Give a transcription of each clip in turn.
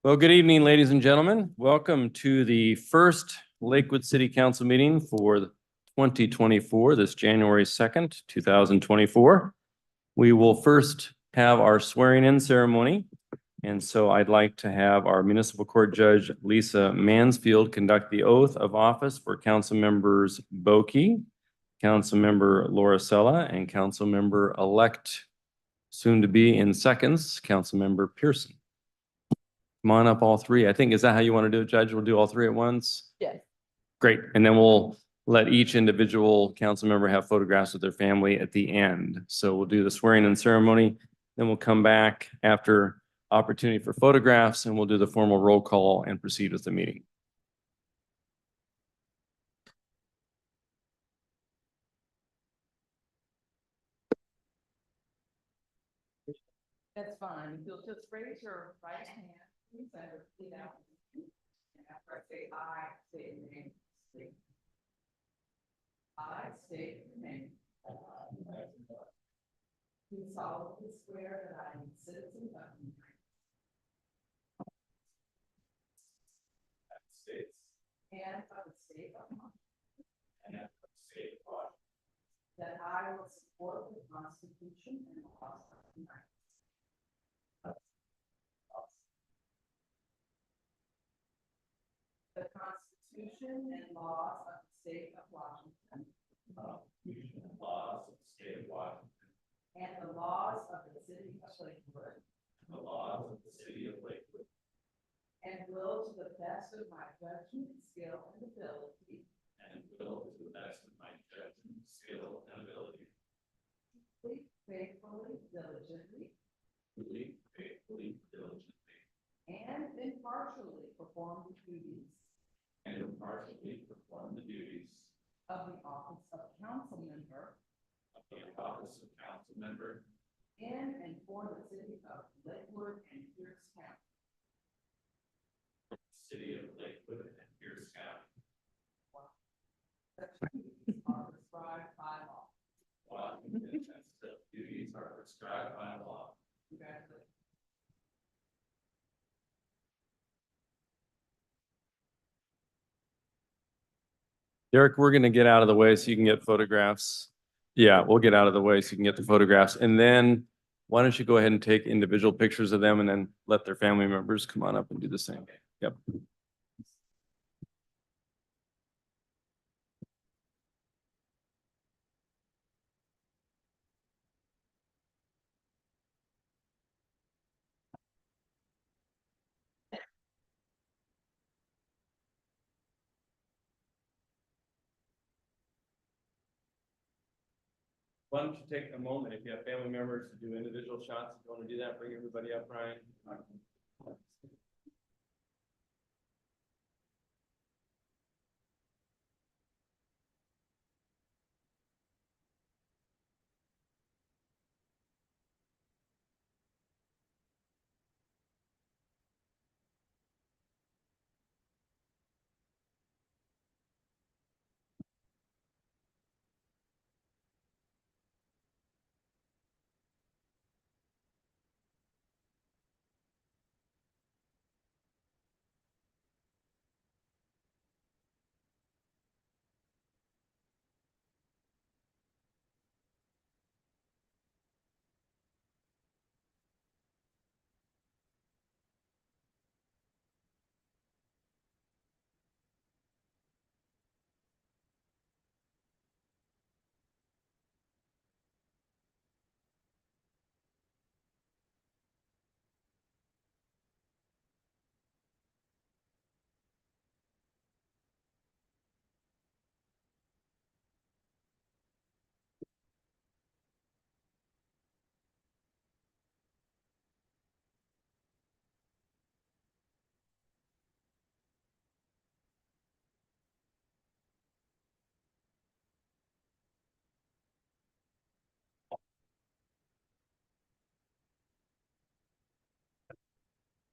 Well, good evening, ladies and gentlemen. Welcome to the first Lakewood City Council meeting for 2024, this January 2nd, 2024. We will first have our swearing-in ceremony. And so I'd like to have our municipal court judge, Lisa Mansfield, conduct the oath of office for council members Boki, council member Laura Sella, and council member-elect, soon to be in seconds, council member Pearson. Come on up, all three. I think, is that how you want to do it, Judge? We'll do all three at once? Yes. Great. And then we'll let each individual council member have photographs with their family at the end. So we'll do the swearing in ceremony. Then we'll come back after opportunity for photographs and we'll do the formal roll call and proceed with the meeting. That's fine. You'll just raise your right hand, please, and repeat out. And after I say I, say your name. I state your name. Do solemnly swear that I am a citizen of the United States and of the state of Washington. That I will support the Constitution and laws of the United States. The Constitution and laws of the state of Washington. And the laws of the city of Lakewood. And will to the best of my judgment, skill, and ability. Faithfully, diligently. And impartially perform the duties. Of the office of council member. In and for the city of Lakewood and Pierce County. Such duties are prescribed by law. Congratulations. Derek, we're going to get out of the way so you can get photographs. Yeah, we'll get out of the way so you can get the photographs. And then why don't you go ahead and take individual pictures of them and then let their family members come on up and do the same. Yep. Why don't you take a moment, if you have family members, to do individual shots. If you want to do that, bring everybody up, Ryan.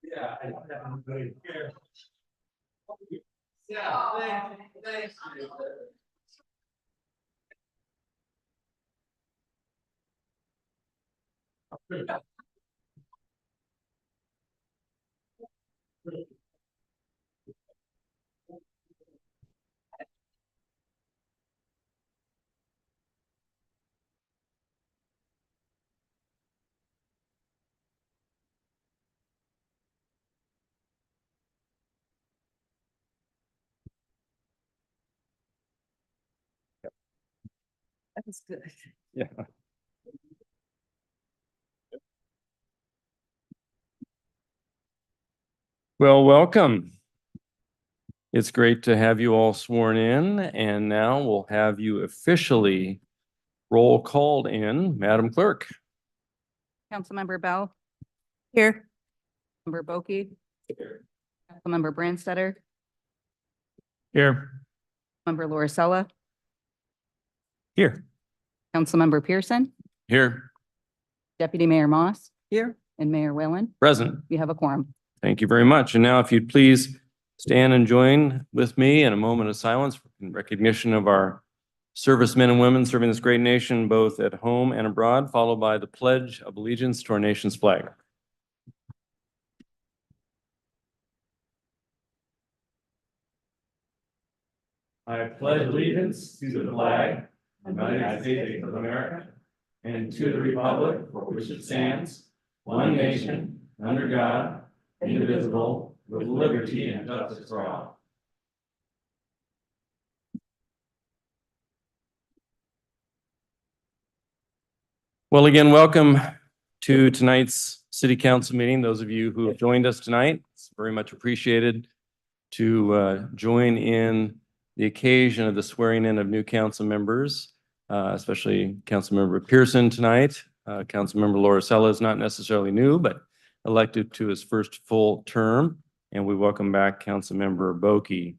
Yeah, I don't have anybody here. Yeah, thanks. That was good. Yeah. Well, welcome. It's great to have you all sworn in, and now we'll have you officially roll called in. Madam Clerk. Councilmember Bell. Here. Member Boki. Councilmember Brandstetter. Here. Member Lauricella. Here. Councilmember Pearson. Here. Deputy Mayor Moss. Here. And Mayor Whalen. Present. We have a quorum. Thank you very much. And now if you'd please stand and join with me in a moment of silence in recognition of our servicemen and women serving this great nation, both at home and abroad, followed by the Pledge of Allegiance to our nation's flag. I pledge allegiance to the flag of the United States of America and to the republic for which it stands, one nation, under God, indivisible, with liberty and justice for all. Well, again, welcome to tonight's City Council meeting. Those of you who have joined us tonight, it's very much appreciated to join in the occasion of the swearing in of new council members, especially Councilmember Pearson tonight. Councilmember Lauricella is not necessarily new, but elected to his first full term. And we welcome back Councilmember Boki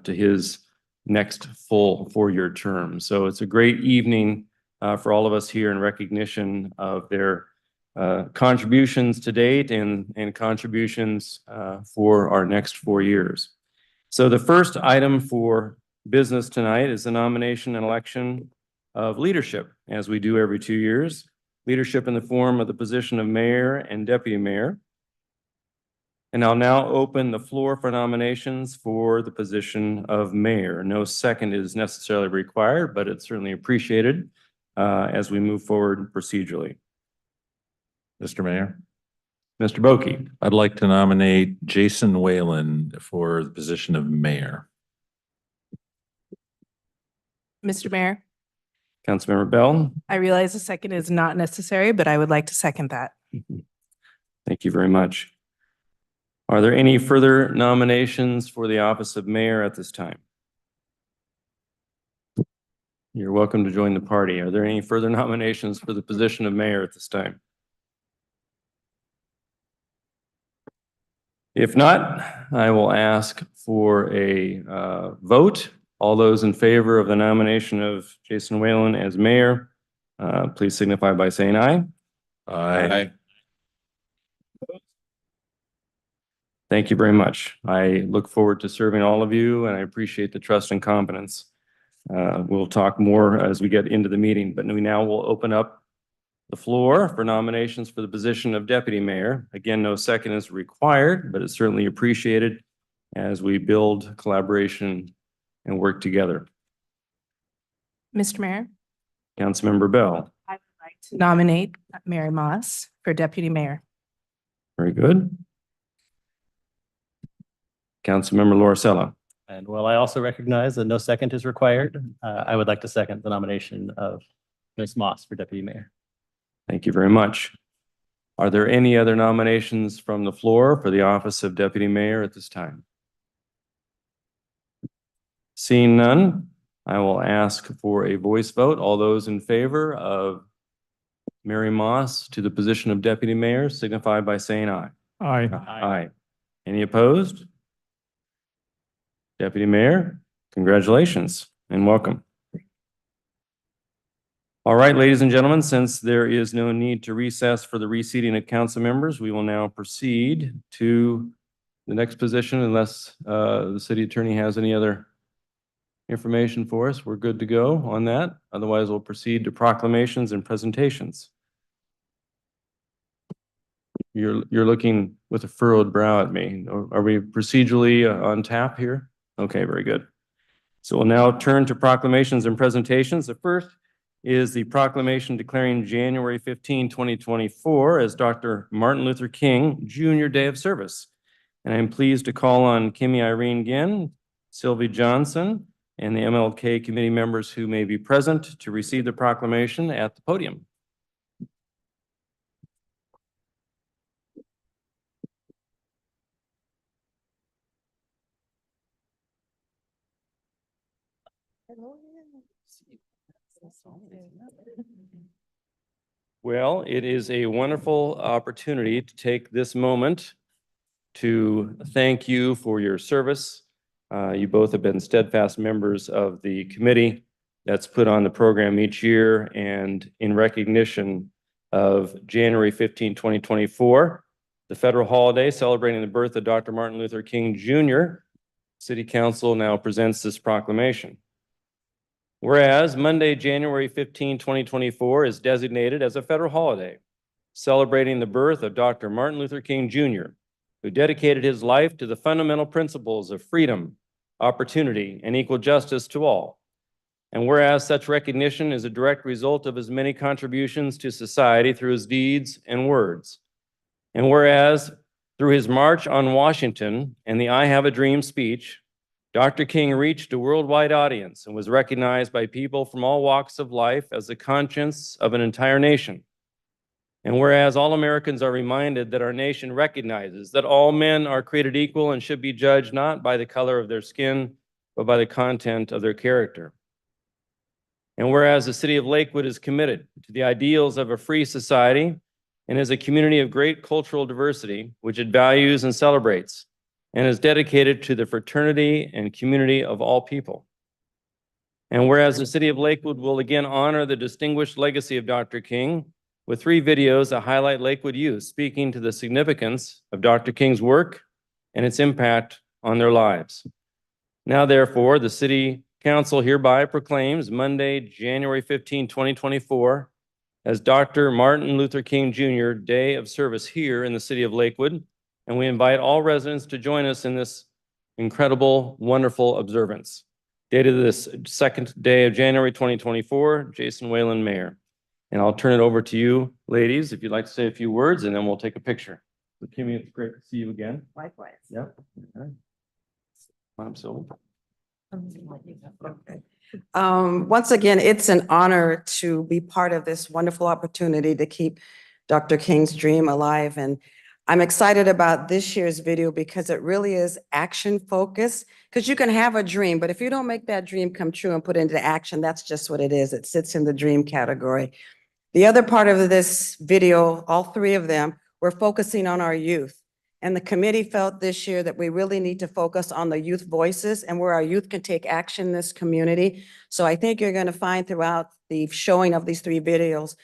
to his next full four-year term. So it's a great evening for all of us here in recognition of their contributions to date and contributions for our next 4 years. So the first item for business tonight is the nomination and election of leadership, as we do every 2 years. Leadership in the form of the position of mayor and deputy mayor. And I'll now open the floor for nominations for the position of mayor. No second is necessarily required, but it's certainly appreciated as we move forward procedurally. Mr. Mayor, Mr. Boki. I'd like to nominate Jason Whalen for the position of mayor. Mr. Mayor, Councilmember Bell. I realize a second is not necessary, but I would like to second that. Thank you very much. Are there any further nominations for the office of mayor at this time? You're welcome to join the party. Are there any further nominations for the position of mayor at this time? If not, I will ask for a vote. All those in favor of the nomination of Jason Whalen as mayor, please signify by saying aye. Aye. Thank you very much. I look forward to serving all of you, and I appreciate the trust and confidence. We'll talk more as we get into the meeting, but we now will open up the floor for nominations for the position of deputy mayor. Again, no second is required, but it's certainly appreciated as we build collaboration and work together. Mr. Mayor, Councilmember Bell. I would like to nominate Mary Moss for deputy mayor. Very good. Councilmember Lauricella. And while I also recognize that no second is required, I would like to second the nomination of Ms. Moss for deputy mayor. Thank you very much. Are there any other nominations from the floor for the office of deputy mayor at this time? Seeing none, I will ask for a voice vote. All those in favor of Mary Moss to the position of deputy mayor signify by saying aye. Aye. Aye. Any opposed? Deputy Mayor, congratulations and welcome. All right, ladies and gentlemen, since there is no need to recess for the reseating of council members, we will now proceed to the next position unless the city attorney has any other information for us. We're good to go on that. Otherwise, we'll proceed to proclamations and presentations. You're looking with a furrowed brow at me. Are we procedurally on tap here? Okay, very good. So we'll now turn to proclamations and presentations. The first is the proclamation declaring January 15, 2024 as Dr. Martin Luther King Jr. Day of Service. And I'm pleased to call on Kimmy Irene Ginn, Sylvie Johnson, and the MLK committee members who may be present to receive the proclamation at the podium. Well, it is a wonderful opportunity to take this moment to thank you for your service. You both have been steadfast members of the committee that's put on the program each year, and in recognition of January 15, 2024, the federal holiday celebrating the birth of Dr. Martin Luther King Jr., City Council now presents this proclamation. Whereas Monday, January 15, 2024 is designated as a federal holiday, celebrating the birth of Dr. Martin Luther King Jr., who dedicated his life to the fundamental principles of freedom, opportunity, and equal justice to all. And whereas such recognition is a direct result of his many contributions to society through his deeds and words. And whereas through his March on Washington and the I Have a Dream speech, Dr. King reached a worldwide audience and was recognized by people from all walks of life as the conscience of an entire nation. And whereas all Americans are reminded that our nation recognizes that all men are created equal and should be judged not by the color of their skin, but by the content of their character. And whereas the city of Lakewood is committed to the ideals of a free society and is a community of great cultural diversity, which it values and celebrates, and is dedicated to the fraternity and community of all people. And whereas the city of Lakewood will again honor the distinguished legacy of Dr. King with 3 videos that highlight Lakewood youth speaking to the significance of Dr. King's work and its impact on their lives. Now, therefore, the City Council hereby proclaims Monday, January 15, 2024 as Dr. Martin Luther King Jr. Day of Service here in the city of Lakewood. And we invite all residents to join us in this incredible, wonderful observance. Dated this second day of January 2024, Jason Whalen, Mayor. And I'll turn it over to you, ladies, if you'd like to say a few words, and then we'll take a picture. So Kimmy, it's great to see you again. Likewise. Yep. Okay. I'm Sylvie. Okay. Once again, it's an honor to be part of this wonderful opportunity to keep Dr. King's dream alive. And I'm excited about this year's video because it really is action focused. Because you can have a dream, but if you don't make that dream come true and put it into action, that's just what it is. It sits in the dream category. The other part of this video, all 3 of them, we're focusing on our youth. And the committee felt this year that we really need to focus on the youth voices and where our youth can take action in this community. So I think you're going to find throughout the showing of these 3 videos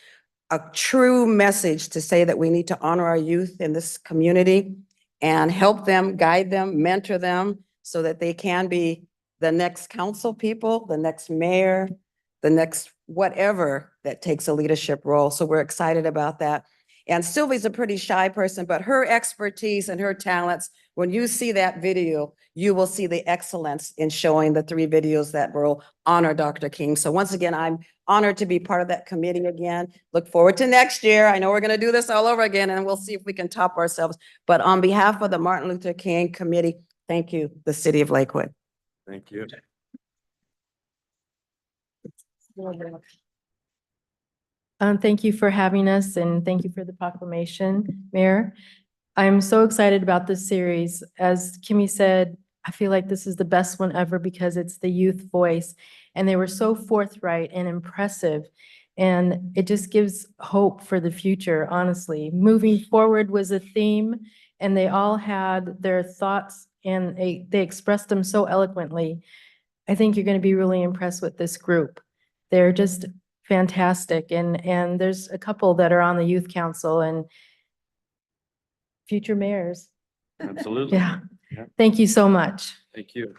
a true message to say that we need to honor our youth in this community and help them, guide them, mentor them so that they can be the next council people, the next mayor, the next whatever that takes a leadership role. So we're excited about that. And Sylvie's a pretty shy person, but her expertise and her talents, when you see that video, you will see the excellence in showing the 3 videos that will honor Dr. King. So once again, I'm honored to be part of that committee again. Look forward to next year. I know we're going to do this all over again, and we'll see if we can top ourselves. But on behalf of the Martin Luther King Committee, thank you, the City of Lakewood. Thank you. Thank you for having us and thank you for the proclamation, Mayor. I'm so excited about this series. As Kimmy said, I feel like this is the best one ever because it's the youth voice and they were so forthright and impressive. And it just gives hope for the future, honestly. Moving forward was a theme and they all had their thoughts and they expressed them so eloquently. I think you're going to be really impressed with this group. They're just fantastic. And there's a couple that are on the youth council and future mayors. Absolutely. Yeah. Yeah. Thank you so much. Thank you.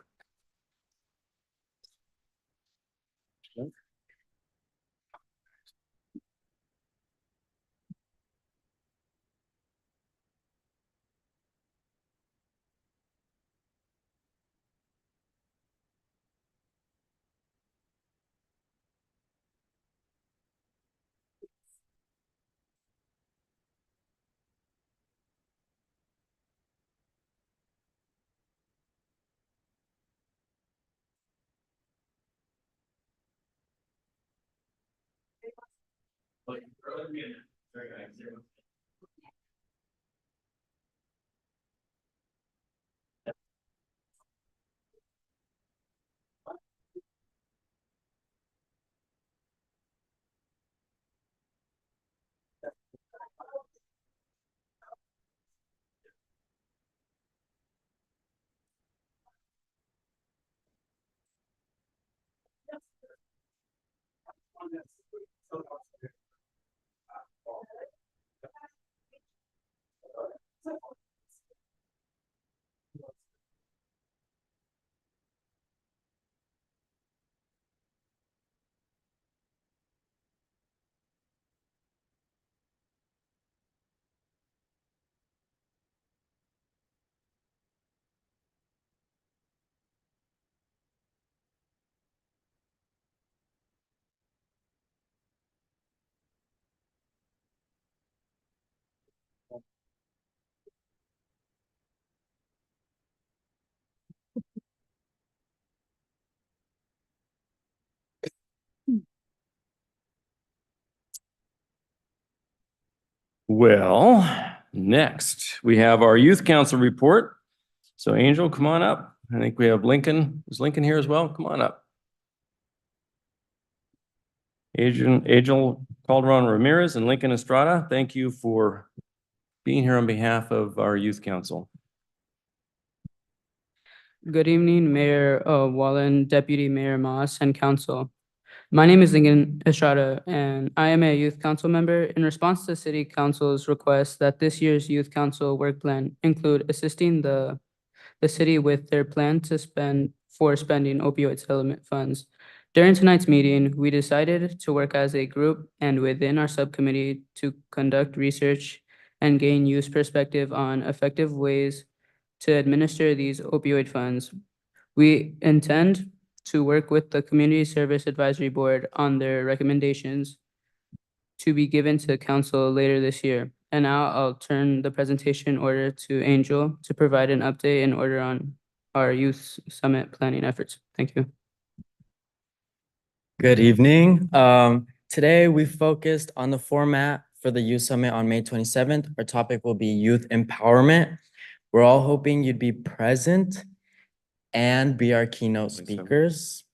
Well, next, we have our youth council report. So Angel, come on up. I think we have Lincoln. Is Lincoln here as well? Come on up. Angel Calderon Ramirez and Lincoln Estrada, thank you for being here on behalf of our youth council. Good evening, Mayor Wallen, Deputy Mayor Moss, and council. My name is Lincoln Estrada, and I am a youth council member. In response to City Council's request that this year's youth council work plan include assisting the city with their plan to spending opioid settlement funds. During tonight's meeting, we decided to work as a group and within our subcommittee to conduct research and gain youth perspective on effective ways to administer these opioid funds. We intend to work with the Community Service Advisory Board on their recommendations to be given to council later this year. And now I'll turn the presentation order to Angel to provide an update in order on our youth summit planning efforts. Thank you. Good evening. Today we focused on the format for the Youth Summit on May 27th. Our topic will be youth empowerment. We're all hoping you'd be present and be our keynote speakers.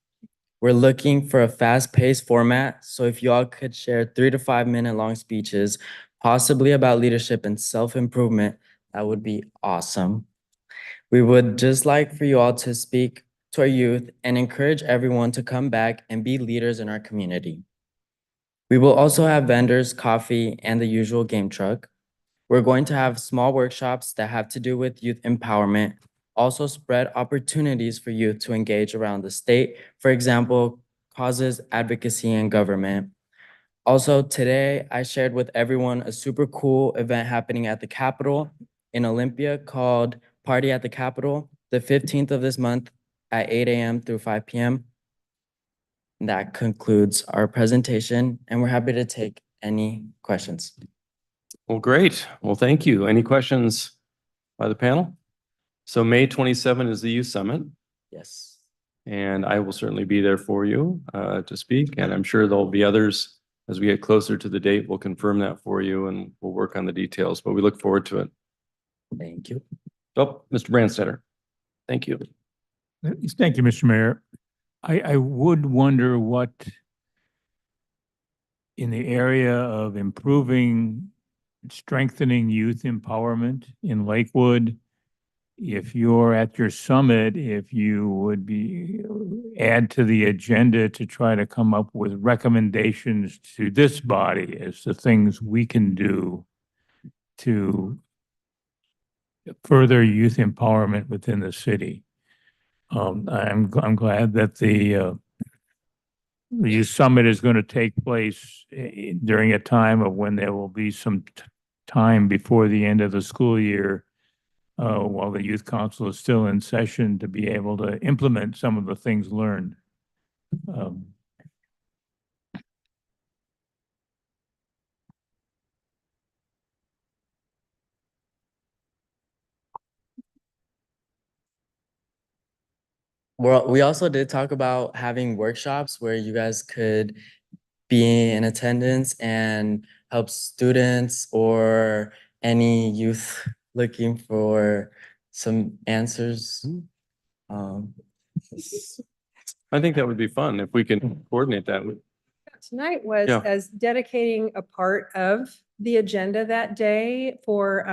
We're looking for a fast-paced format, so if you all could share 3 to 5 minute long speeches, possibly about leadership and self-improvement, that would be awesome. We would just like for you all to speak to our youth and encourage everyone to come back and be leaders in our community. We will also have vendors, coffee, and the usual game truck. We're going to have small workshops that have to do with youth empowerment, also spread opportunities for youth to engage around the state, for example, causes, advocacy, and government. Also, today, I shared with everyone a super cool event happening at the Capitol in Olympia called Party at the Capitol, the 15th of this month at 8 a.m. through 5 p.m. That concludes our presentation, and we're happy to take any questions. Well, great. Well, thank you. Any questions by the panel? So May 27 is the youth summit, Yes. and I will certainly be there for you to speak. And I'm sure there'll be others as we get closer to the date. We'll confirm that for you and we'll work on the details, but we look forward to it. Thank you. Oh, Mr. Brandstetter. Thank you. Thank you, Mr. Mayor. I would wonder what in the area of improving, strengthening youth empowerment in Lakewood, if you're at your summit, if you would add to the agenda to try to come up with recommendations to this body as to things we can do to further youth empowerment within the city. I'm glad that the youth summit is going to take place during a time of when there will be some time before the end of the school year, while the youth council is still in session, to be able to implement some of the things learned. We also did talk about having workshops where you guys could be in attendance and help students or any youth looking for some answers. Um, I think that would be fun if we can coordinate that. Tonight was Yeah. as dedicating a part of the agenda that day for,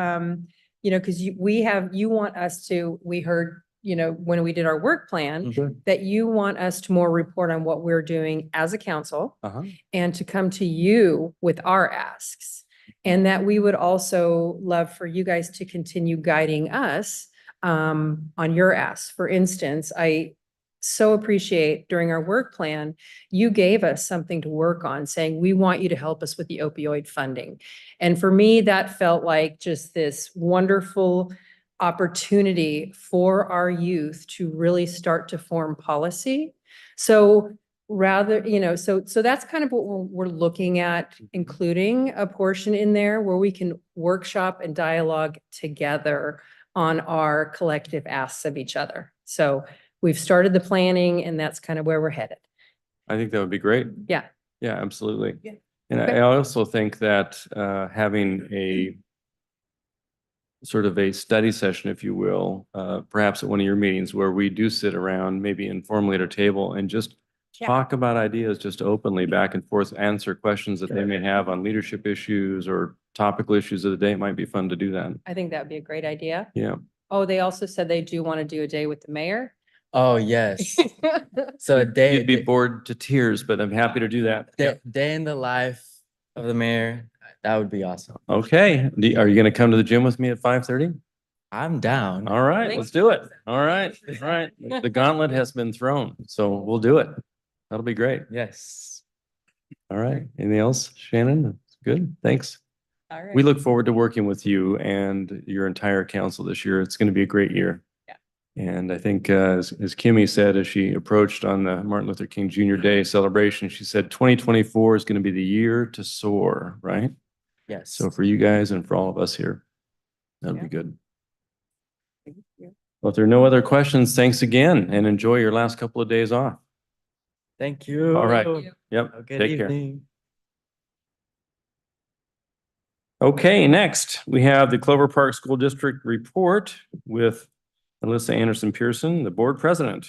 because you want us to, we heard, when we did our work plan, that you want us to more report on what we're doing as a council Uh-huh. and to come to you with our asks. And that we would also love for you guys to continue guiding us on your asks. For instance, I so appreciate during our work plan, you gave us something to work on, saying, we want you to help us with the opioid funding. And for me, that felt like just this wonderful opportunity for our youth to really start to form policy. So rather, so that's kind of what we're looking at, including a portion in there where we can workshop and dialogue together on our collective asks of each other. So we've started the planning and that's kind of where we're headed. I think that would be great. Yeah. Yeah, absolutely. Yeah. And Okay. I also think that having a sort of a study session, if you will, perhaps at one of your meetings where we do sit around, maybe informally at a table and just Yeah. talk about ideas just openly back and forth, answer questions that they may have on leadership issues or topical issues of the day. It might be fun to do that. I think that would be a great idea. Yeah. Oh, they also said they do want to do a day with the mayor. Oh, yes. So a day, You'd be bored to tears, but I'm happy to do that. day in the life of the mayor, that would be awesome. Okay. Are you going to come to the gym with me at 5:30? I'm down. All right, let's do it. All right, all right. The gauntlet has been thrown, so we'll do it. That'll be great. Yes. All right. Anything else, Shannon? Good, thanks. All right. We look forward to working with you and your entire council this year. It's going to be a great year. Yeah. And I think, as Kimmy said, as she approached on the Martin Luther King Jr. Day celebration, she said 2024 is going to be the year to soar, right? Yes. So for you guys and for all of us here, that'll be good. Well, if there are no other questions, thanks again and enjoy your last couple of days off. Thank you. All right. Thank you. Yep. Have a good Take care. evening. Okay, next we have the Clover Park School District report with Alyssa Anderson Pearson, the board president.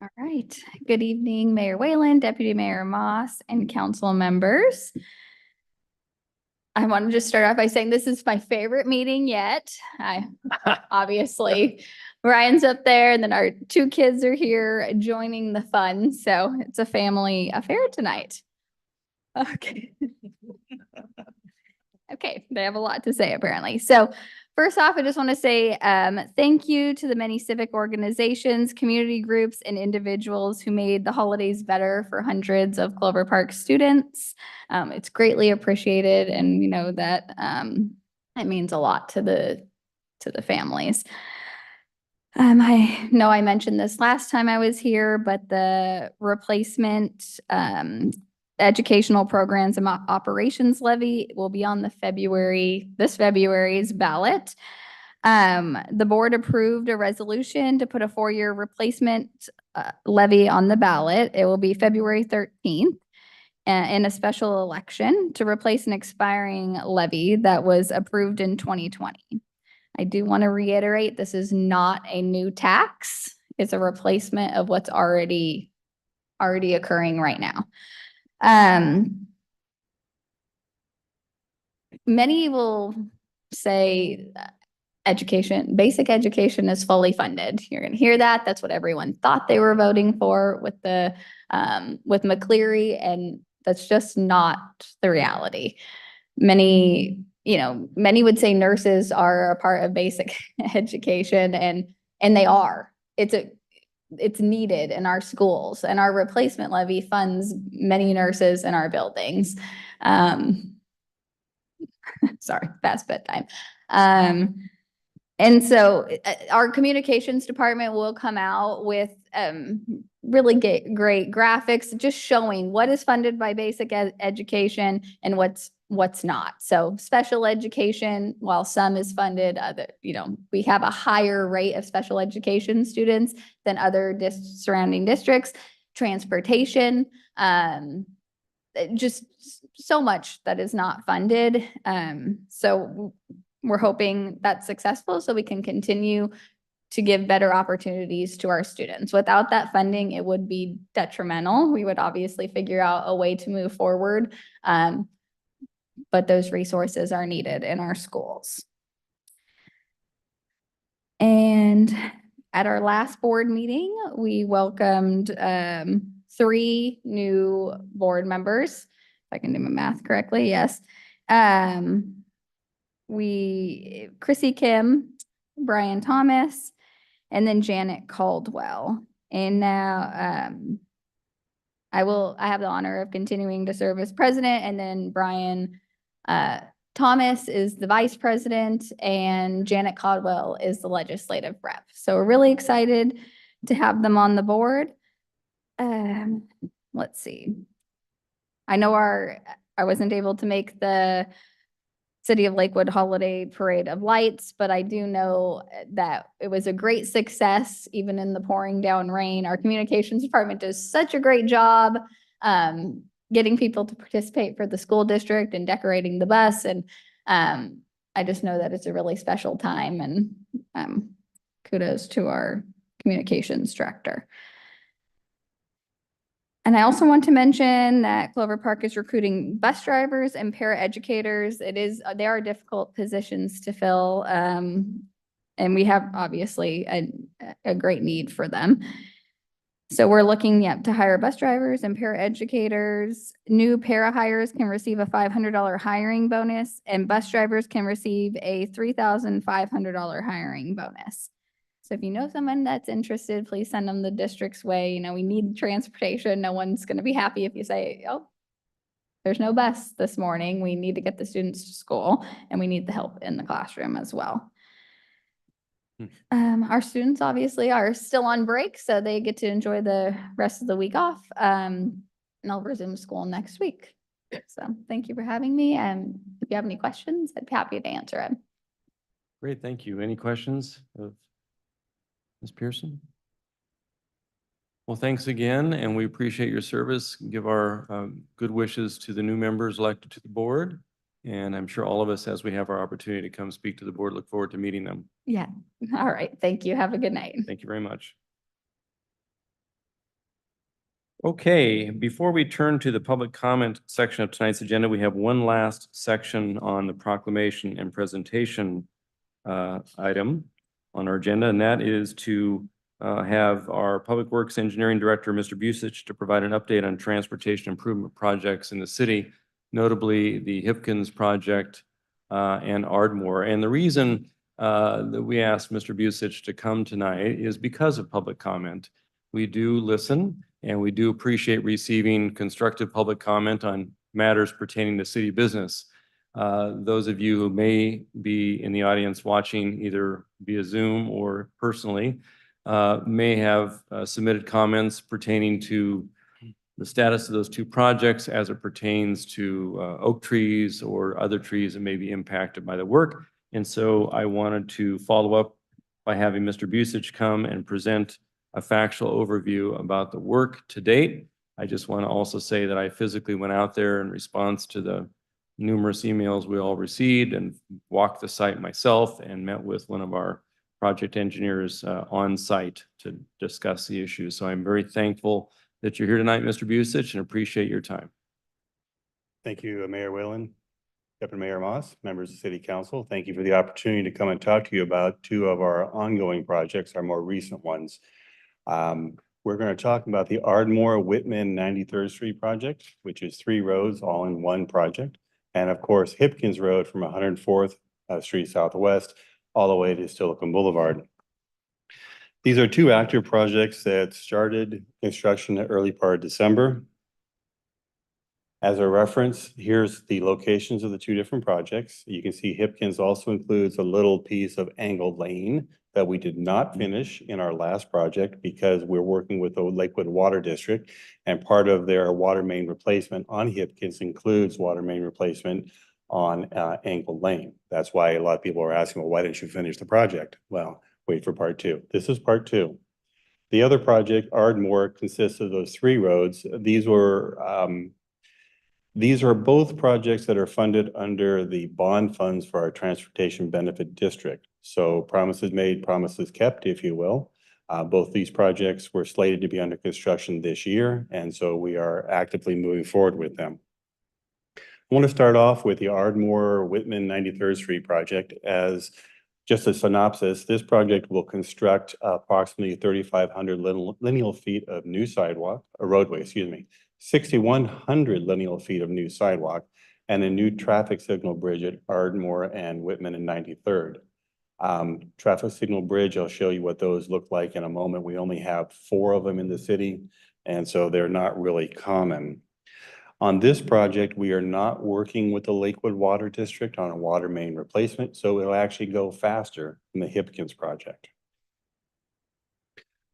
All right. Good evening, Mayor Whalen, Deputy Mayor Moss, and council members. I want to just start off by saying this is my favorite meeting yet. Obviously, Ryan's up there and then our two kids are here joining the fun. So it's a family affair tonight. Okay. Okay, they have a lot to say apparently. So first off, I just want to say thank you to the many civic organizations, community groups, and individuals who made the holidays better for hundreds of Clover Park students. It's greatly appreciated, and we know that it means a lot to the families. I know I mentioned this last time I was here, but the replacement educational programs and operations levy will be on this February's ballot. The board approved a resolution to put a 4-year replacement levy on the ballot. It will be February 13th in a special election to replace an expiring levy that was approved in 2020. I do want to reiterate, this is not a new tax. It's a replacement of what's already occurring right now. Many will say basic education is fully funded. You're going to hear that. That's what everyone thought they were voting for with McCleary, and that's just not the reality. Many would say nurses are a part of basic education, and they are. It's needed in our schools, and our replacement levy funds many nurses in our buildings. Sorry, past bedtime. And so our communications department will come out with really great graphics, just showing what is funded by basic education and what's not. So special education, while some is funded, other, we have a higher rate of special education students than other surrounding districts. Transportation, just so much that is not funded. So we're hoping that's successful so we can continue to give better opportunities to our students. Without that funding, it would be detrimental. We would obviously figure out a way to move forward. But those resources are needed in our schools. And at our last board meeting, we welcomed 3 new board members. If I can do my math correctly, yes. Chrissy Kim, Brian Thomas, and then Janet Caldwell. And now I have the honor of continuing to serve as president, and then Brian Thomas is the vice president, and Janet Caldwell is the legislative rep. So we're really excited to have them on the board. Let's see. I know I wasn't able to make the City of Lakewood Holiday Parade of Lights, but I do know that it was a great success, even in the pouring down rain. Our communications department does such a great job getting people to participate for the school district and decorating the bus. And I just know that it's a really special time, and kudos to our communications director. And I also want to mention that Clover Park is recruiting bus drivers and paraeducators. They are difficult positions to fill. And we have obviously a great need for them. So we're looking to hire bus drivers and paraeducators. New para hires can receive a $500 hiring bonus, and bus drivers can receive a $3,500 hiring bonus. So if you know someone that's interested, please send them the district's way. We need transportation. No one's going to be happy if you say, oh, there's no bus this morning. We need to get the students to school, and we need the help in the classroom as well. Our students obviously are still on break, so they get to enjoy the rest of the week off. And I'll resume school next week. So thank you for having me. And if you have any questions, I'd be happy to answer them. Great, thank you. Any questions of Ms. Pearson? Well, thanks again, and we appreciate your service. Give our good wishes to the new members elected to the board. And I'm sure all of us, as we have our opportunity to come speak to the board, look forward to meeting them. Yeah. All right. Thank you. Have a good night. Thank you very much. Okay, before we turn to the public comment section of tonight's agenda, we have one last section on the proclamation and presentation item on our agenda, and that is to have our Public Works Engineering Director, Mr. Busich, to provide an update on transportation improvement projects in the city, notably the Hipkins project and Ardmore. And the reason that we asked Mr. Busich to come tonight is because of public comment. We do listen, and we do appreciate receiving constructive public comment on matters pertaining to city business. Those of you who may be in the audience watching either via Zoom or personally may have submitted comments pertaining to the status of those 2 projects as it pertains to oak trees or other trees that may be impacted by the work. And so I wanted to follow up by having Mr. Busich come and present a factual overview about the work to date. I just want to also say that I physically went out there in response to the numerous emails we all received and walked the site myself and met with one of our project engineers on site to discuss the issues. So I'm very thankful that you're here tonight, Mr. Busich, and appreciate your time. Thank you, Mayor Whalen, Deputy Mayor Moss, members of City Council. Thank you for the opportunity to come and talk to you about 2 of our ongoing projects, our more recent ones. We're going to talk about the Ardmore Whitman 93rd Street project, which is 3 roads all in one project. And of course, Hipkins Road from 104th Street Southwest all the way to Steilacoom Boulevard. These are 2 active projects that started construction in the early part of December. As a reference, here's the locations of the two different projects. You can see Hipkins also includes a little piece of Angle Lane that we did not finish in our last project because we're working with the Lakewood Water District, and part of their water main replacement on Hipkins includes water main replacement on Angle Lane. That's why a lot of people are asking, well, why didn't you finish the project? Well, wait for part two. This is part two. The other project, Ardmore, consists of those three roads. These are both projects that are funded under the bond funds for our Transportation Benefit District. So promises made, promises kept, if you will. Both these projects were slated to be under construction this year, and so we are actively moving forward with them. I want to start off with the Ardmore Whitman 93rd Street project. As just a synopsis, this project will construct approximately 3,500 lineal feet of new roadway, 6,100 lineal feet of new sidewalk, and a new traffic signal bridge at Ardmore and Whitman and 93rd. Traffic signal bridge, I'll show you what those look like in a moment. We only have 4 of them in the city, and so they're not really common. On this project, we are not working with the Lakewood Water District on a water main replacement, so it'll actually go faster than the Hipkins project.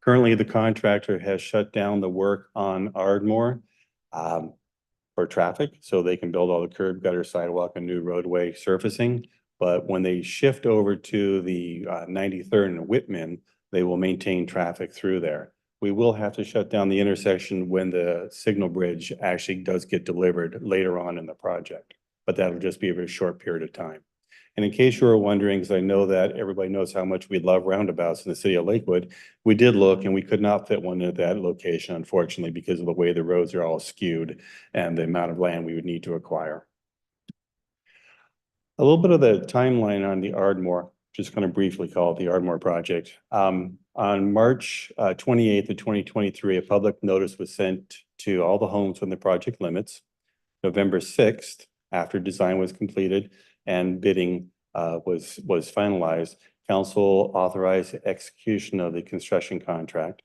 Currently, the contractor has shut down the work on Ardmore for traffic, so they can build all the curb, gutter, sidewalk, and new roadway surfacing. But when they shift over to the 93rd and Whitman, they will maintain traffic through there. We will have to shut down the intersection when the signal bridge actually does get delivered later on in the project, but that'll just be a very short period of time. And in case you were wondering, because I know that everybody knows how much we love roundabouts in the city of Lakewood, we did look and we could not fit one at that location, unfortunately, because of the way the roads are all skewed and the amount of land we would need to acquire. A little bit of the timeline on the Ardmore, just going to briefly call it the Ardmore project. On March 28th of 2023, a public notice was sent to all the homes within the project limits. November 6th, after design was completed and bidding was finalized, council authorized the execution of the construction contract.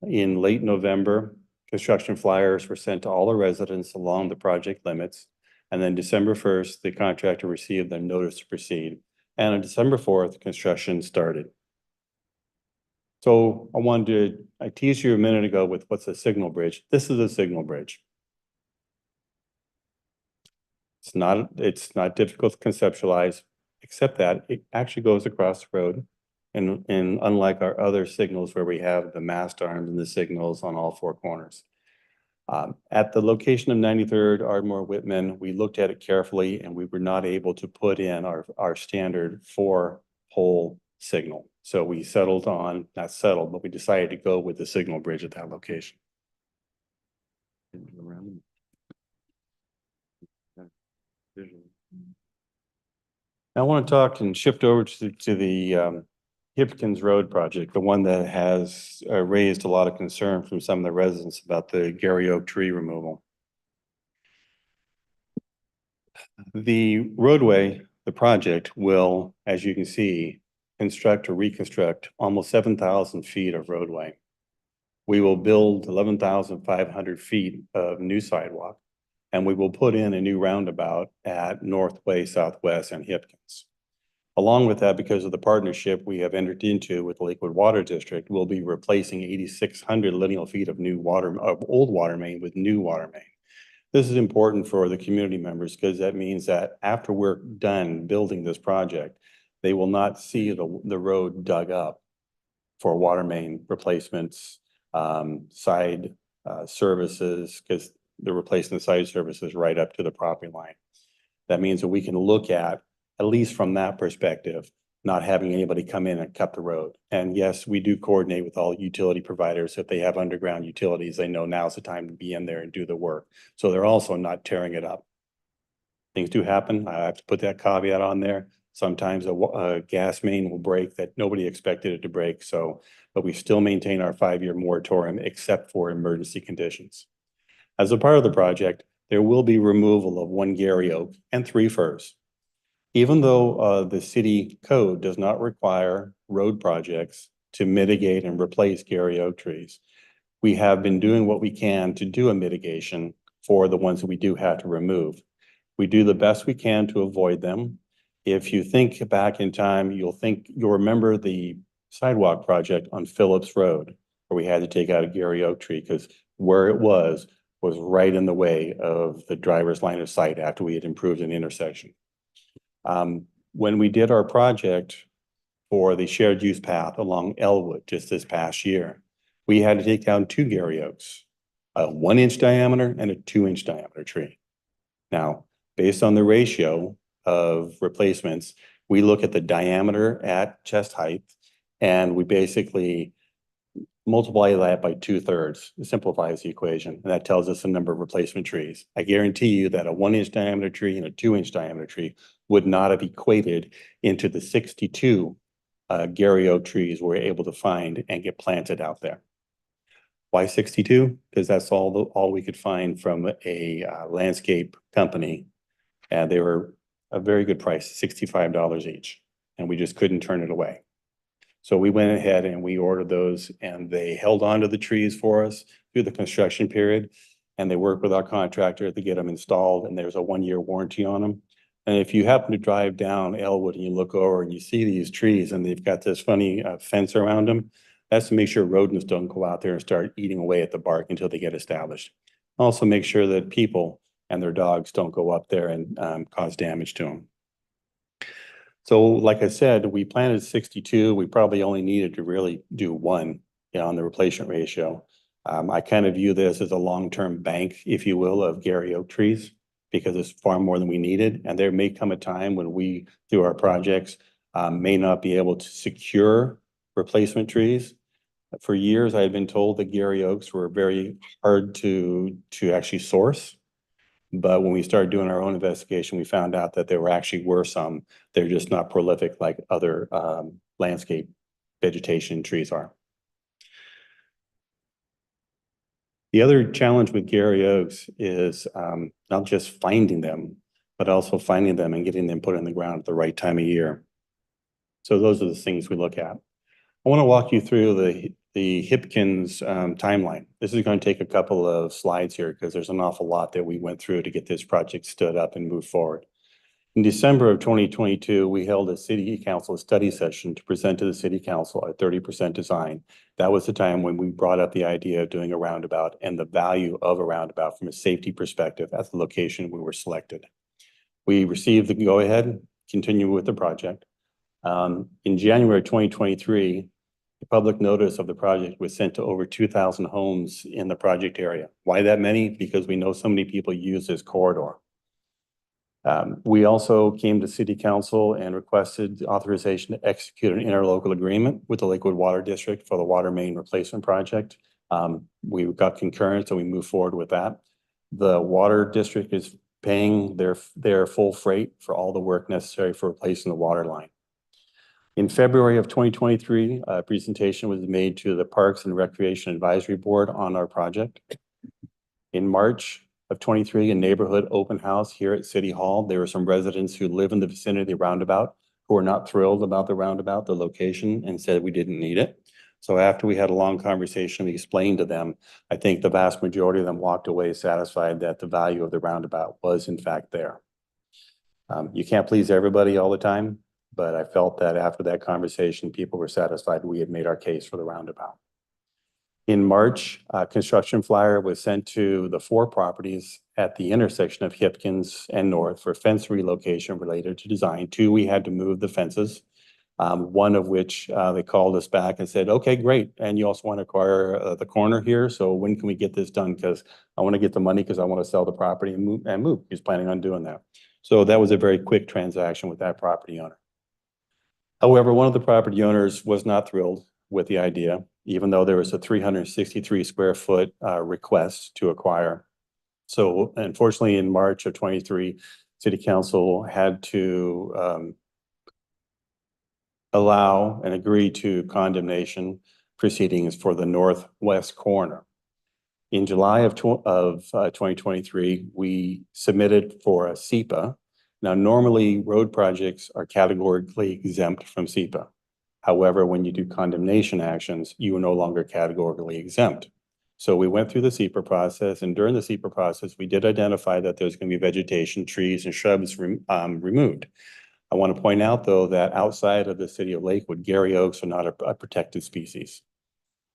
In late November, construction flyers were sent to all the residents along the project limits. And then December 1st, the contractor received their notice to proceed. And on December 4th, construction started. So I teased you a minute ago with what's a signal bridge. This is a signal bridge. It's not difficult to conceptualize, except that it actually goes across the road. And unlike our other signals where we have the mast arms and the signals on all 4 corners. At the location of 93rd, Ardmore, Whitman, we looked at it carefully and we were not able to put in our standard 4-pole signal. So we not settled, but we decided to go with the signal bridge at that location. I want to talk and shift over to the Hipkins Road project, the one that has raised a lot of concern from some of the residents about the Gary Oak tree removal. The roadway, the project will, as you can see, construct or reconstruct almost 7,000 feet of roadway. We will build 11,500 feet of new sidewalk, and we will put in a new roundabout at Northway, Southwest, and Hipkins. Along with that, because of the partnership we have entered into with the Lakewood Water District, we'll be replacing 8,600 lineal feet of old water main with new water main. This is important for the community members because that means that after we're done building this project, they will not see the road dug up for water main replacements, side services, because they're replacing the side services right up to the property line. That means that we can look at least from that perspective, not having anybody come in and cut the road. And yes, we do coordinate with all utility providers. If they have underground utilities, they know now's the time to be in there and do the work. So they're also not tearing it up. Things do happen. I have to put that caveat on there. Sometimes a gas main will break that nobody expected it to break. But we still maintain our 5-year moratorium except for emergency conditions. As a part of the project, there will be removal of 1 Gary Oak and 3 firs. Even though the city code does not require road projects to mitigate and replace Gary Oak trees, we have been doing what we can to do a mitigation for the ones that we do have to remove. We do the best we can to avoid them. If you think back in time, you'll remember the sidewalk project on Phillips Road, where we had to take out a Gary Oak tree because where it was right in the way of the driver's line of sight after we had improved an intersection. When we did our project for the shared use path along Elwood just this past year, we had to take down 2 Gary Oaks, a 1-inch diameter and a 2-inch diameter tree. Now, based on the ratio of replacements, we look at the diameter at chest height, and we basically multiply that by 2/3. It simplifies the equation, and that tells us the number of replacement trees. I guarantee you that a 1-inch diameter tree and a 2-inch diameter tree would not have equated into the 62 Gary Oak trees we're able to find and get planted out there. Why 62? Because that's all we could find from a landscape company, and they were a very good price, $65 each, and we just couldn't turn it away. So we went ahead and we ordered those, and they held on to the trees for us through the construction period, and they worked with our contractor to get them installed, and there's a 1-year warranty on them. And if you happen to drive down Elwood and you look over and you see these trees and they've got this funny fence around them, that's to make sure rodents don't go out there and start eating away at the bark until they get established. Also make sure that people and their dogs don't go up there and cause damage to them. So like I said, we planted 62. We probably only needed to really do 1 on the replacement ratio. I kind of view this as a long-term bank, if you will, of Gary Oak trees, because it's far more than we needed. And there may come a time when we, through our projects, may not be able to secure replacement trees. For years, I had been told that Gary Oaks were very hard to actually source. But when we started doing our own investigation, we found out that there were some. They're just not prolific like other landscape vegetation trees are. The other challenge with Gary Oaks is not just finding them, but also finding them and getting them put in the ground at the right time of year. So those are the things we look at. I want to walk you through the Hipkins timeline. This is going to take a couple of slides here because there's an awful lot that we went through to get this project stood up and move forward. In December of 2022, we held a city council study session to present to the city council a 30% design. That was the time when we brought up the idea of doing a roundabout and the value of a roundabout from a safety perspective at the location we were selected. We received the go-ahead, continue with the project. In January 2023, the public notice of the project was sent to over 2,000 homes in the project area. Why that many? Because we know so many people use this corridor. We also came to City Council and requested authorization to execute an interlocal agreement with the Lakewood Water District for the water main replacement project. We got concurrence, so we moved forward with that. The Water District is paying their full freight for all the work necessary for replacing the water line. In February of 2023, a presentation was made to the Parks and Recreation Advisory Board on our project. In March of 23, a neighborhood open house here at City Hall. There were some residents who live in the vicinity of the roundabout who were not thrilled about the roundabout, the location, and said we didn't need it. So after we had a long conversation, we explained to them, I think the vast majority of them walked away satisfied that the value of the roundabout was in fact there. You can't please everybody all the time, but I felt that after that conversation, people were satisfied we had made our case for the roundabout. In March, a construction flyer was sent to the 4 properties at the intersection of Hipkins and North for fence relocation related to design. 2, we had to move the fences. One of which they called us back and said, okay, great. And you also want to acquire the corner here. So when can we get this done? Because I want to get the money because I want to sell the property and move. He's planning on doing that. So that was a very quick transaction with that property owner. However, one of the property owners was not thrilled with the idea, even though there was a 363 square foot request to acquire. So unfortunately, in March of 23, City Council had to allow and agree to condemnation proceedings for the northwest corner. In July of 2023, we submitted for a SEPA. Now, normally road projects are categorically exempt from SEPA. However, when you do condemnation actions, you are no longer categorically exempt. So we went through the SEPA process, and during the SEPA process, we did identify that there's going to be vegetation, trees, and shrubs removed. I want to point out, though, that outside of the city of Lakewood, Gary oaks are not a protected species.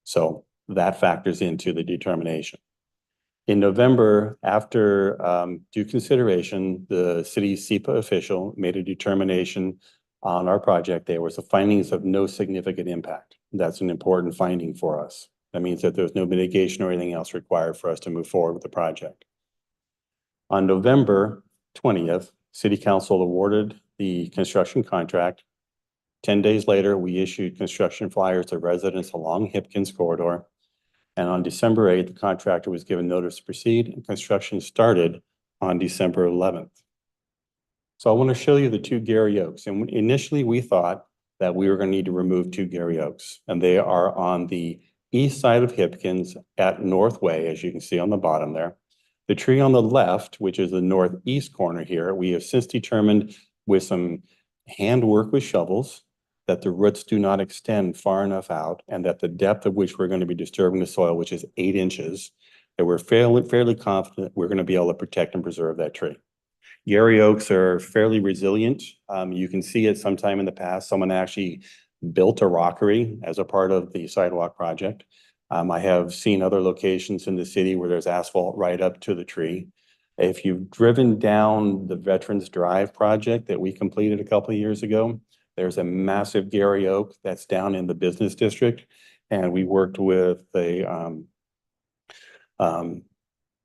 So that factors into the determination. In November, after due consideration, the city's SEPA official made a determination on our project. There was a findings of no significant impact. That's an important finding for us. That means that there's no mitigation or anything else required for us to move forward with the project. On November 20th, City Council awarded the construction contract. 10 days later, we issued construction flyers to residents along Hipkins corridor. And on December 8th, the contractor was given notice to proceed, and construction started on December 11th. So I want to show you the two Gary oaks. And initially, we thought that we were going to need to remove two Gary oaks, and they are on the east side of Hipkins at Northway, as you can see on the bottom there. The tree on the left, which is the northeast corner here, we have since determined with some handwork with shovels that the roots do not extend far enough out, and that the depth of which we're going to be disturbing the soil, which is 8 inches, that we're fairly confident we're going to be able to protect and preserve that tree. Gary oaks are fairly resilient. You can see it sometime in the past. Someone actually built a rockery as a part of the sidewalk project. I have seen other locations in the city where there's asphalt right up to the tree. If you've driven down the Veterans Drive project that we completed a couple of years ago, there's a massive Gary oak that's down in the business district. And we worked with a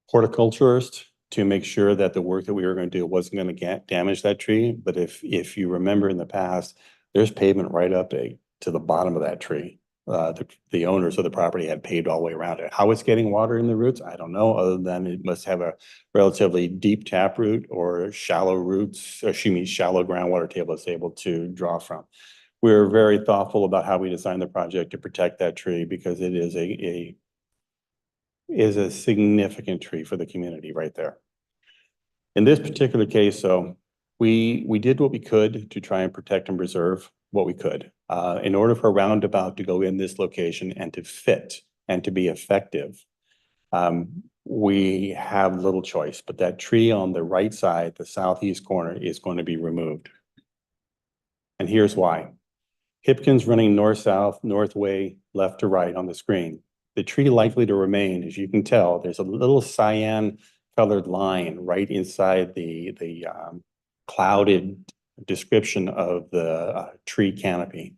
horticulturist to make sure that the work that we were going to do wasn't going to damage that tree. But if you remember in the past, there's pavement right up to the bottom of that tree. The owners of the property had paved all the way around it. How it's getting water in the roots, I don't know, other than it must have a relatively deep taproot or shallow roots, or shallow groundwater table it's able to draw from. We're very thoughtful about how we designed the project to protect that tree, because it is a significant tree for the community right there. In this particular case, so we did what we could to try and protect and preserve what we could. In order for a roundabout to go in this location and to fit and to be effective, we have little choice, but that tree on the right side, the southeast corner, is going to be removed. And here's why. Hipkins running north-south, northway, left to right on the screen. The tree likely to remain, as you can tell, there's a little cyan colored line right inside the clouded description of the tree canopy.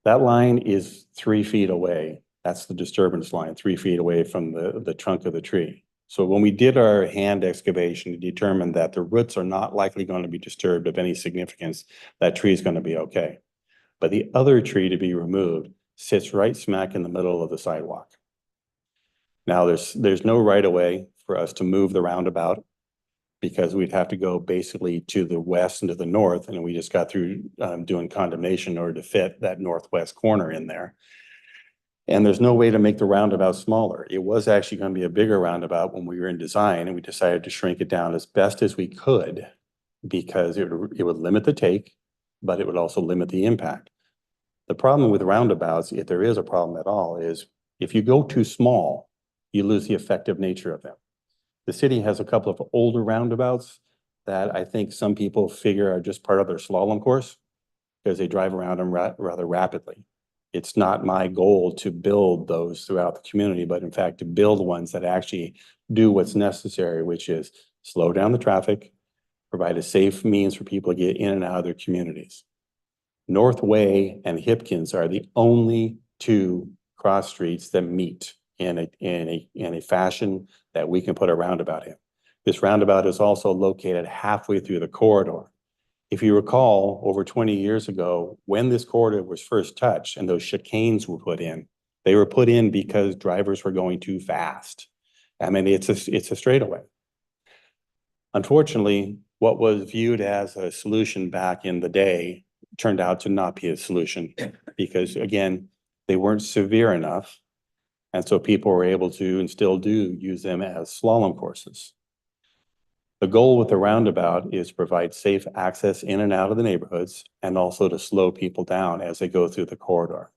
That line is 3 feet away. That's the disturbance line, 3 feet away from the trunk of the tree. So when we did our hand excavation to determine that the roots are not likely going to be disturbed of any significance, that tree is going to be okay. But the other tree to be removed sits right smack in the middle of the sidewalk. Now there's no right of way for us to move the roundabout, because we'd have to go basically to the west and to the north, and we just got through doing condemnation in order to fit that northwest corner in there. And there's no way to make the roundabout smaller. It was actually going to be a bigger roundabout when we were in design, and we decided to shrink it down as best as we could, because it would limit the take, but it would also limit the impact. The problem with roundabouts, if there is a problem at all, is if you go too small, you lose the effective nature of them. The city has a couple of older roundabouts that I think some people figure are just part of their slalom course, because they drive around them rather rapidly. It's not my goal to build those throughout the community, but in fact, to build ones that actually do what's necessary, which is slow down the traffic, provide a safe means for people to get in and out of their communities. Northway and Hipkins are the only two cross streets that meet in a fashion that we can put a roundabout in. This roundabout is also located halfway through the corridor. If you recall, over 20 years ago, when this corridor was first touched and those chicanes were put in, they were put in because drivers were going too fast. I mean, it's a straightaway. Unfortunately, what was viewed as a solution back in the day turned out to not be a solution, because again, they weren't severe enough. And so people were able to, and still do, use them as slalom courses. The goal with the roundabout is to provide safe access in and out of the neighborhoods, and also to slow people down as they go through the corridor.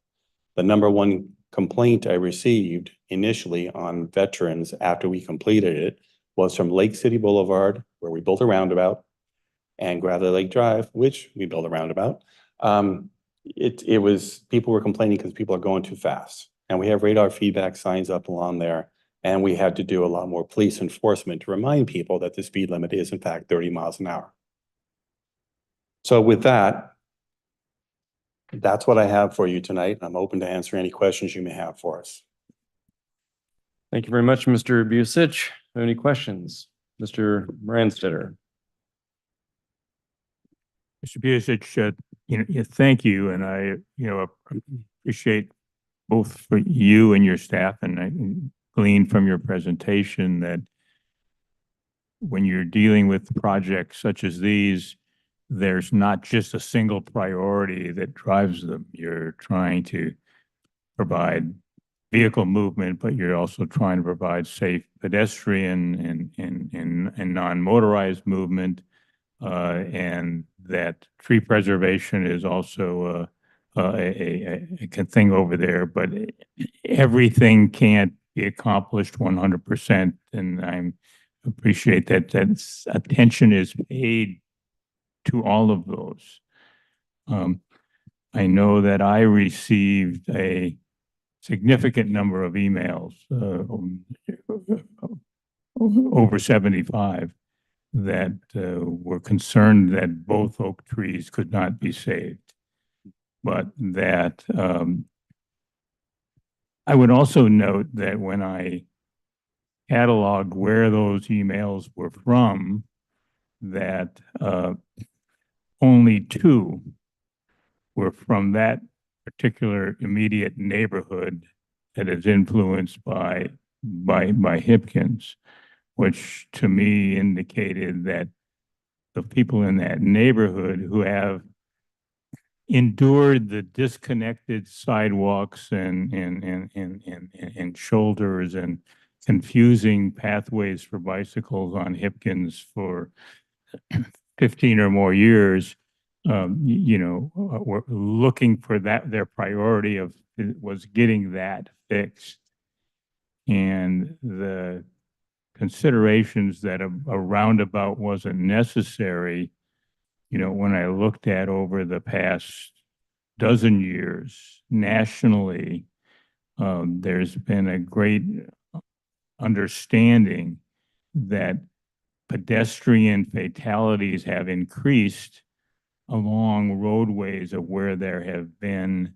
The number one complaint I received initially on veterans after we completed it was from Lake City Boulevard, where we built a roundabout, and Gravely Lake Drive, which we built a roundabout. It was, people were complaining because people are going too fast. And we have radar feedback signs up along there. And we had to do a lot more police enforcement to remind people that the speed limit is in fact 30 miles an hour. So with that, that's what I have for you tonight. I'm open to answer any questions you may have for us. Thank you very much, Mr. Busich. Any questions? Mr. Branstetter? Mr. Pulisic, thank you, and I, appreciate both for you and your staff, and I gleaned from your presentation that when you're dealing with projects such as these, there's not just a single priority that drives them. You're trying to provide vehicle movement, but you're also trying to provide safe pedestrian and non-motorized movement. And that tree preservation is also a thing over there, but everything can't be accomplished 100%. And I appreciate that attention is paid to all of those. I know that I received a significant number of emails, over 75, that were concerned that both oak trees could not be saved. But that I would also note that when I cataloged where those emails were from, that only 2 were from that particular immediate neighborhood that is influenced by Hipkins, which to me indicated that the people in that neighborhood who have endured the disconnected sidewalks and shoulders and confusing pathways for bicycles on Hipkins for 15 or more years, were looking for that. Their priority was getting that fixed. And the considerations that a roundabout wasn't necessary, when I looked at over the past dozen years nationally, there's been a great understanding that pedestrian fatalities have increased along roadways of where there have been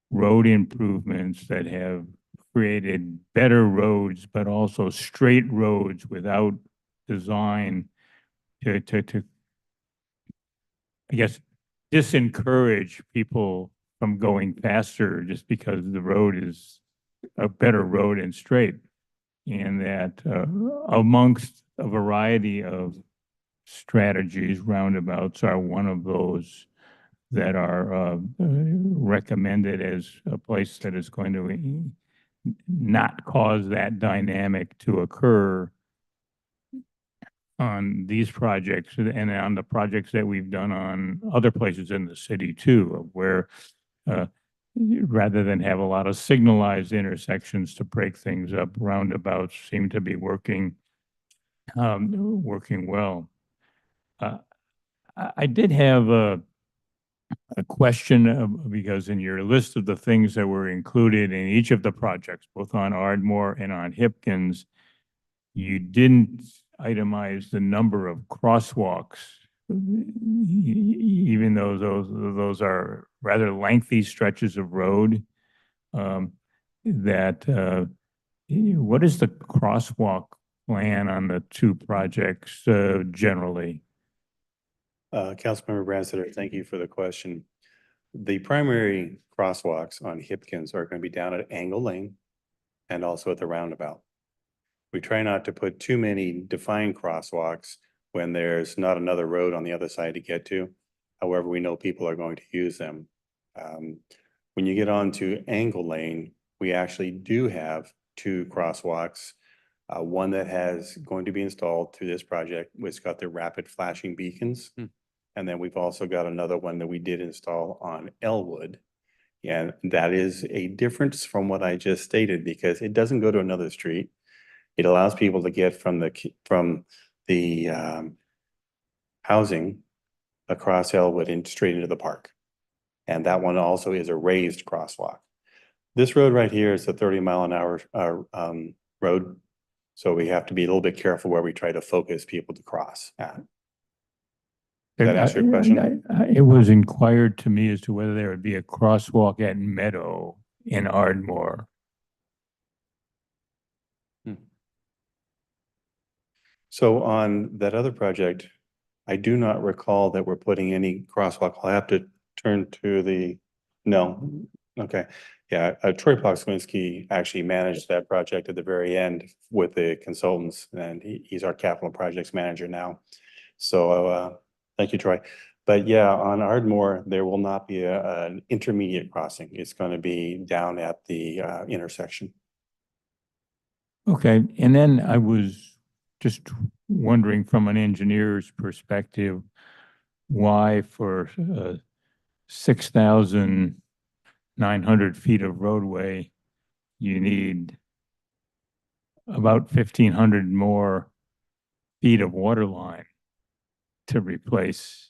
road improvements that have created better roads, but also straight roads without design to I guess, disencourage people from going faster just because the road is a better road and straight. And that amongst a variety of strategies, roundabouts are one of those that are recommended as a place that is going to not cause that dynamic to occur on these projects and on the projects that we've done on other places in the city too, where rather than have a lot of signalized intersections to break things up, roundabouts seem to be working well. I did have a question because in your list of the things that were included in each of the projects, both on Ardmore and on Hipkins, you didn't itemize the number of crosswalks, even though those are rather lengthy stretches of road. What is the crosswalk plan on the 2 projects generally? Councilmember Branstetter, thank you for the question. The primary crosswalks on Hipkins are going to be down at Angle Lane and also at the roundabout. We try not to put too many defined crosswalks when there's not another road on the other side to get to. However, we know people are going to use them. When you get onto Angle Lane, we actually do have 2 crosswalks. One that has going to be installed through this project, which got the rapid flashing beacons. And then we've also got another one that we did install on Elwood. And that is a difference from what I just stated because it doesn't go to another street. It allows people to get from the housing across Elwood and straight into the park. And that one also is a raised crosswalk. This road right here is a 30-mile-an-hour road. So we have to be a little bit careful where we try to focus people to cross at. Does that answer your question? It was inquired to me as to whether there would be a crosswalk at Meadow in Ardmore. So on that other project, I do not recall that we're putting any crosswalk. I'll have to turn to no, okay. Yeah, Troy Ploczynski actually managed that project at the very end with the consultants, and he's our capital projects manager now. So thank you, Troy. But yeah, on Ardmore, there will not be an intermediate crossing. It's going to be down at the intersection. Okay, and then I was just wondering from an engineer's perspective, why for 6,900 feet of roadway, you need about 1,500 more feet of water line to replace.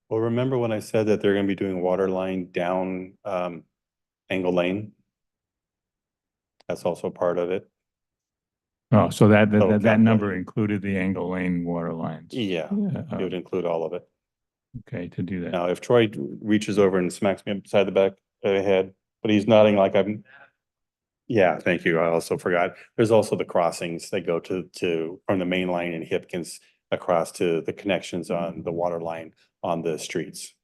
Well, remember when I said that they're going to be doing water line down Angle Lane? That's also part of it. Oh, so that Total that number calculated. included the Angle Lane water lines. Yeah, it would include all of it. Okay, to do that. Now, if Troy reaches over and smacks me upside the back of the head, but he's nodding like I'm. Yeah, thank you. I also forgot. There's also the crossings that go to from the main line in Hipkins across to the connections on the water line on the streets.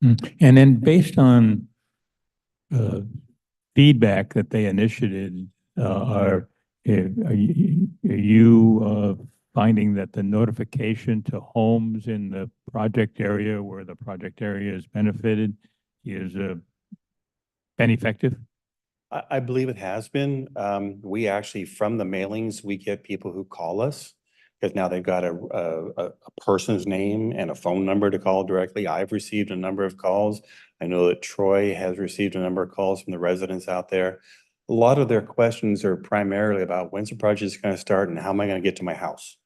And then based on feedback that they initiated, are you finding that the notification to homes in the project area where the project area is benefited is been effective? I believe it has been. We actually, from the mailings, we get people who call us because now they've got a person's name and a phone number to call directly. I've received a number of calls. I know that Troy has received a number of calls from the residents out there. A lot of their questions are primarily about when's the project going to start and how am I going to get to my house?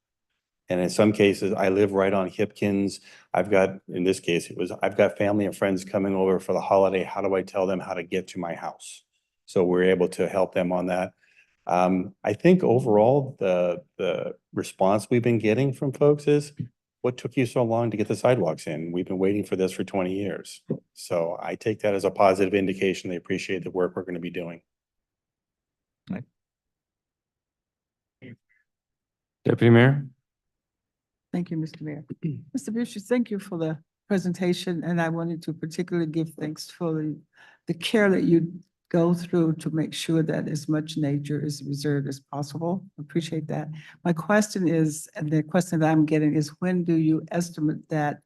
And in some cases, I live right on Hipkins. I've got, in this case, I've got family and friends coming over for the holiday. How do I tell them how to get to my house? So we're able to help them on that. I think overall, the response we've been getting from folks is, what took you so long to get the sidewalks in? We've been waiting for this for 20 years. So I take that as a positive indication. They appreciate the work we're going to be doing. Deputy Mayor? Thank you, Mr. Mayor. Mr. Bishop, thank you for the presentation, and I wanted to particularly give thanks for the care that you go through to make sure that as much nature is reserved as possible. Appreciate that. My question is, and the question that I'm getting is, when do you estimate that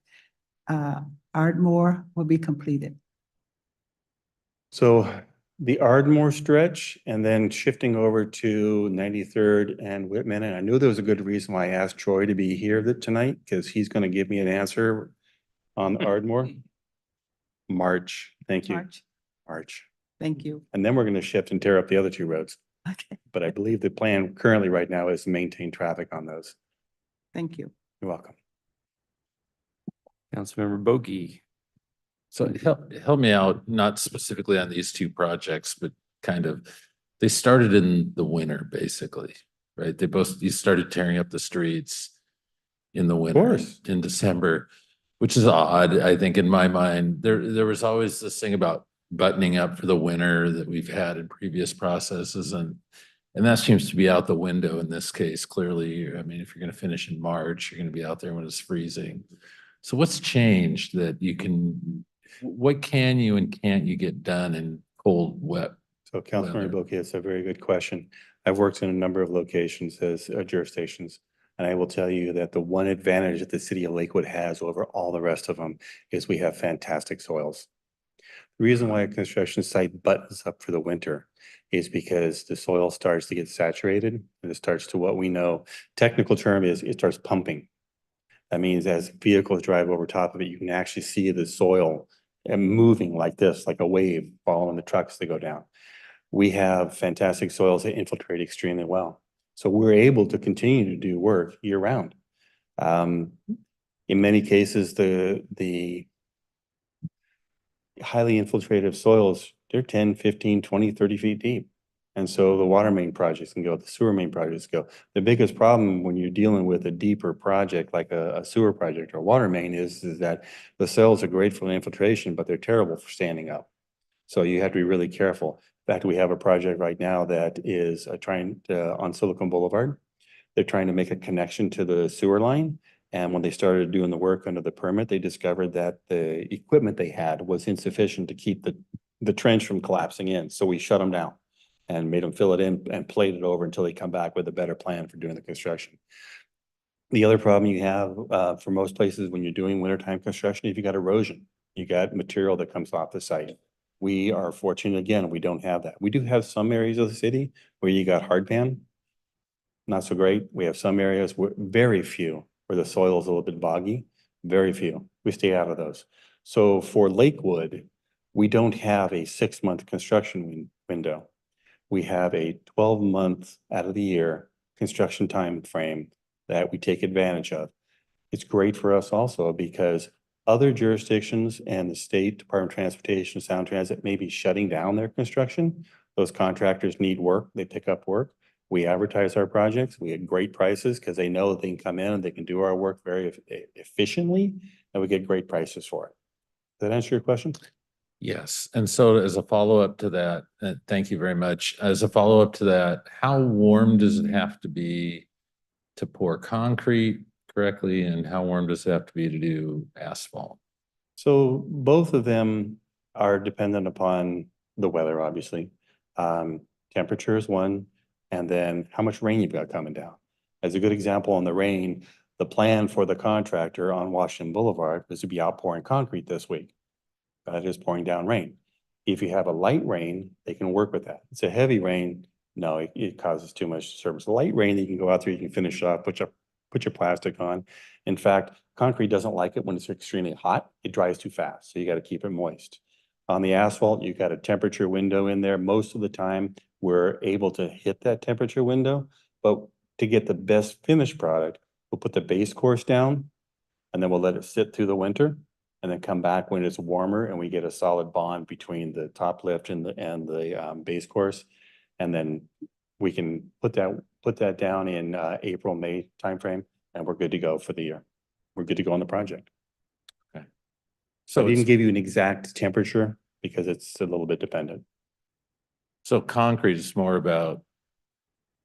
Ardmore will be completed? So the Ardmore stretch and then shifting over to 93rd and Whitman. And I knew there was a good reason why I asked Troy to be here tonight because he's going to give me an answer on Ardmore. March. Thank you. March. Thank you. And then we're going to shift and tear up the other two roads. Okay. But I believe the plan currently right now is to maintain traffic on those. Thank you. You're welcome. Councilmember Bogie. So help me out, not specifically on these two projects, but kind of, they started in the winter, basically, right? You started tearing up the streets in the winter, in December, which is odd, I think, in my mind. There was always this thing about buttoning up for the winter that we've had in previous processes, and that seems to be out the window in this case. Clearly, I mean, if you're going to finish in March, you're going to be out there when it's freezing. So what's changed that what can you and can't you get done in cold, wet? So Councilmember Bogie, it's a very good question. I've worked in a number of locations as jurisdictions, and I will tell you that the one advantage that the city of Lakewood has over all the rest of them is we have fantastic soils. The reason why a construction site buttons up for the winter is because the soil starts to get saturated and it starts to, what we know, technical term is it starts pumping. That means as vehicles drive over top of it, you can actually see the soil and moving like this, like a wave following the trucks that go down. We have fantastic soils that infiltrate extremely well. So we're able to continue to do work year round. In many cases, the highly infiltrative soils, they're 10, 15, 20, 30 feet deep. And so the water main projects can go, the sewer main projects go. The biggest problem when you're dealing with a deeper project like a sewer project or a water main is that the cells are great for the infiltration, but they're terrible for standing up. So you have to be really careful. In fact, we have a project right now that is trying to, on Silicon Boulevard. They're trying to make a connection to the sewer line. And when they started doing the work under the permit, they discovered that the equipment they had was insufficient to keep the trench from collapsing in. So we shut them down and made them fill it in and plate it over until they come back with a better plan for doing the construction. The other problem you have for most places when you're doing wintertime construction, if you got erosion, you got material that comes off the site. We are fortunate, again, we don't have that. We do have some areas of the city where you got hard pan. Not so great. We have some areas where very few where the soil is a little bit boggy, very few. We stay out of those. So for Lakewood, we don't have a 6-month construction window. We have a 12-month out of the year construction time frame that we take advantage of. It's great for us also because other jurisdictions and the State Department of Transportation, Sound Transit may be shutting down their construction. Those contractors need work, they pick up work. We advertise our projects, we get great prices because they know that they can come in and they can do our work very efficiently, and we get great prices for it. Does that answer your question? Yes. And so as a follow-up to that, thank you very much. As a follow-up to that, how warm does it have to be to pour concrete correctly? And how warm does it have to be to do asphalt? So both of them are dependent upon the weather, obviously. Temperature is one, and then how much rain you've got coming down. As a good example on the rain, the plan for the contractor on Washington Boulevard was to be outpouring concrete this week. That is pouring down rain. If you have a light rain, they can work with that. It's a heavy rain, no, it causes too much disturbance. Light rain, you can go out there, you can finish off, put your plastic on. In fact, concrete doesn't like it when it's extremely hot. It dries too fast, so you got to keep it moist. On the asphalt, you've got a temperature window in there. Most of the time, we're able to hit that temperature window, but to get the best finished product, we'll put the base course down, and then we'll let it sit through the winter, and then come back when it's warmer, and we get a solid bond between the top lift and the base course. And then we can put that down in April, May timeframe, and we're good to go for the year. We're good to go on the project. Okay. So I it's- didn't give you an exact temperature because it's a little bit dependent. So concrete is more about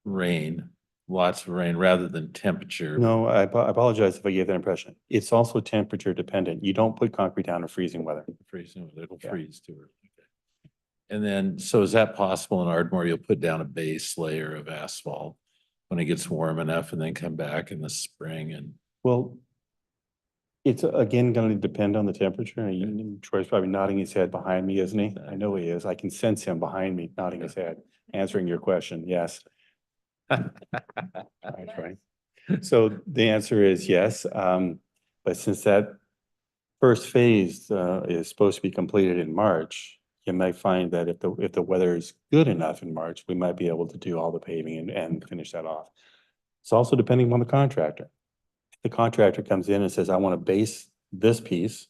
rain, lots of rain rather than temperature. No, I apologize if I gave that impression. It's also temperature dependent. You don't put concrete down in freezing weather. Freezing, it'll Yeah. freeze too. Okay. And then, so is that possible in Ardmore? You'll put down a base layer of asphalt when it gets warm enough and then come back in the spring and. Well, it's again going to depend on the temperature. And Troy's probably nodding his head behind me, isn't he? I know he is. I can sense him behind me nodding his head, answering your question. Yes. Right, Troy. So the answer is yes. But since that first phase is supposed to be completed in March, you might find that if the weather is good enough in March, we might be able to do all the paving and finish that off. It's also depending on the contractor. The contractor comes in and says, I want to base this piece,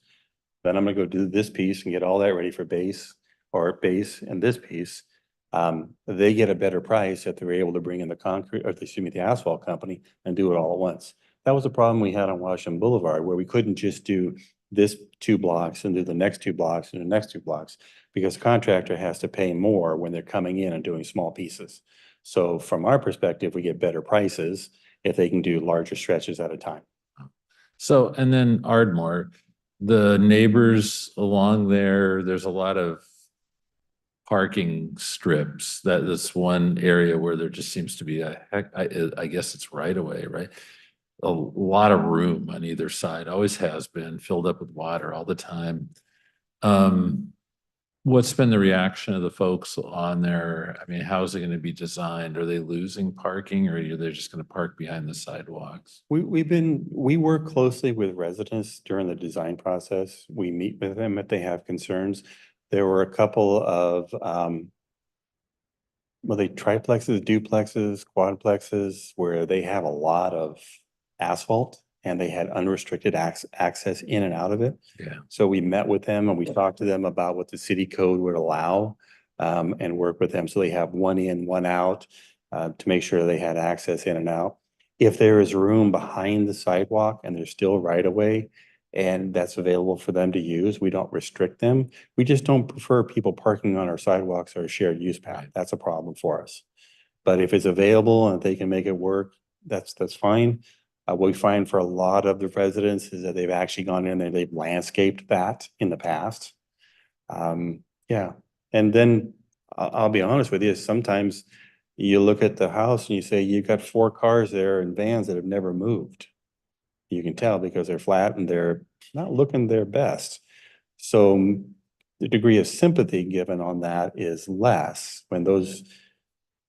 then I'm gonna go do this piece and get all that ready for base and this piece. They get a better price if they're able to bring in the concrete, or excuse me, the asphalt company and do it all at once. That was a problem we had on Washington Boulevard where we couldn't just do this 2 blocks and do the next 2 blocks and the next 2 blocks because the contractor has to pay more when they're coming in and doing small pieces. So from our perspective, we get better prices if they can do larger stretches at a time. So, and then Ardmore, the neighbors along there, there's a lot of parking strips. That's one area where there just seems to be I guess it's right away, right? A lot of room on either side, always has been, filled up with water all the time. What's been the reaction of the folks on there? I mean, how's it going to be designed? Are they losing parking or are they just going to park behind the sidewalks? We work closely with residents during the design process. We meet with them if they have concerns. There were a couple of, well, they triplexes, duplexes, quadplexes, where they have a lot of asphalt and they had unrestricted access in and out of it. Yeah. So we met with them and we talked to them about what the city code would allow, and work with them. So they have one in, one out, to make sure they had access in and out. If there is room behind the sidewalk and there's still right of way and that's available for them to use, we don't restrict them. We just don't prefer people parking on our sidewalks or shared use path. That's a problem for us. But if it's available and they can make it work, that's fine. What we find for a lot of the residents is that they've actually gone in and they've landscaped that in the past. Yeah, and then I'll be honest with you, sometimes you look at the house and you say, you've got 4 cars there and vans that have never moved. You can tell because they're flat and they're not looking their best. So the degree of sympathy given on that is less when those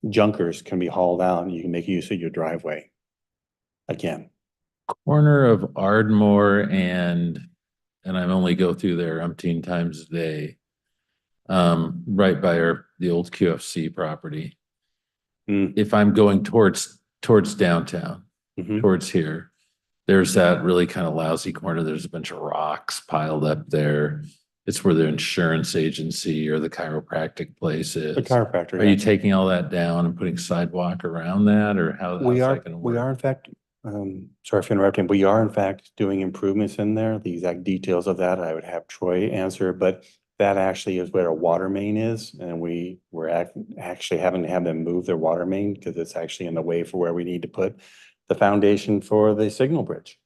junkers can be hauled out and you can make use of your driveway. Again. Corner of Ardmore and I only go through there umpteen times a day. Right by the old QFC property. If I'm going towards downtown, towards here, there's that really kind of lousy corner. There's a bunch of rocks piled up there. It's where the insurance agency or the chiropractic place is. The chiropractor. Are you taking all that down and putting sidewalk around that or how's that gonna work? We are in fact, sorry for interrupting, we are in fact doing improvements in there. The exact details of that, I would have Troy answer, but that actually is where a water main is. And we're actually having to have them move their water main because it's actually in the way for where we need to put the foundation for the signal bridge.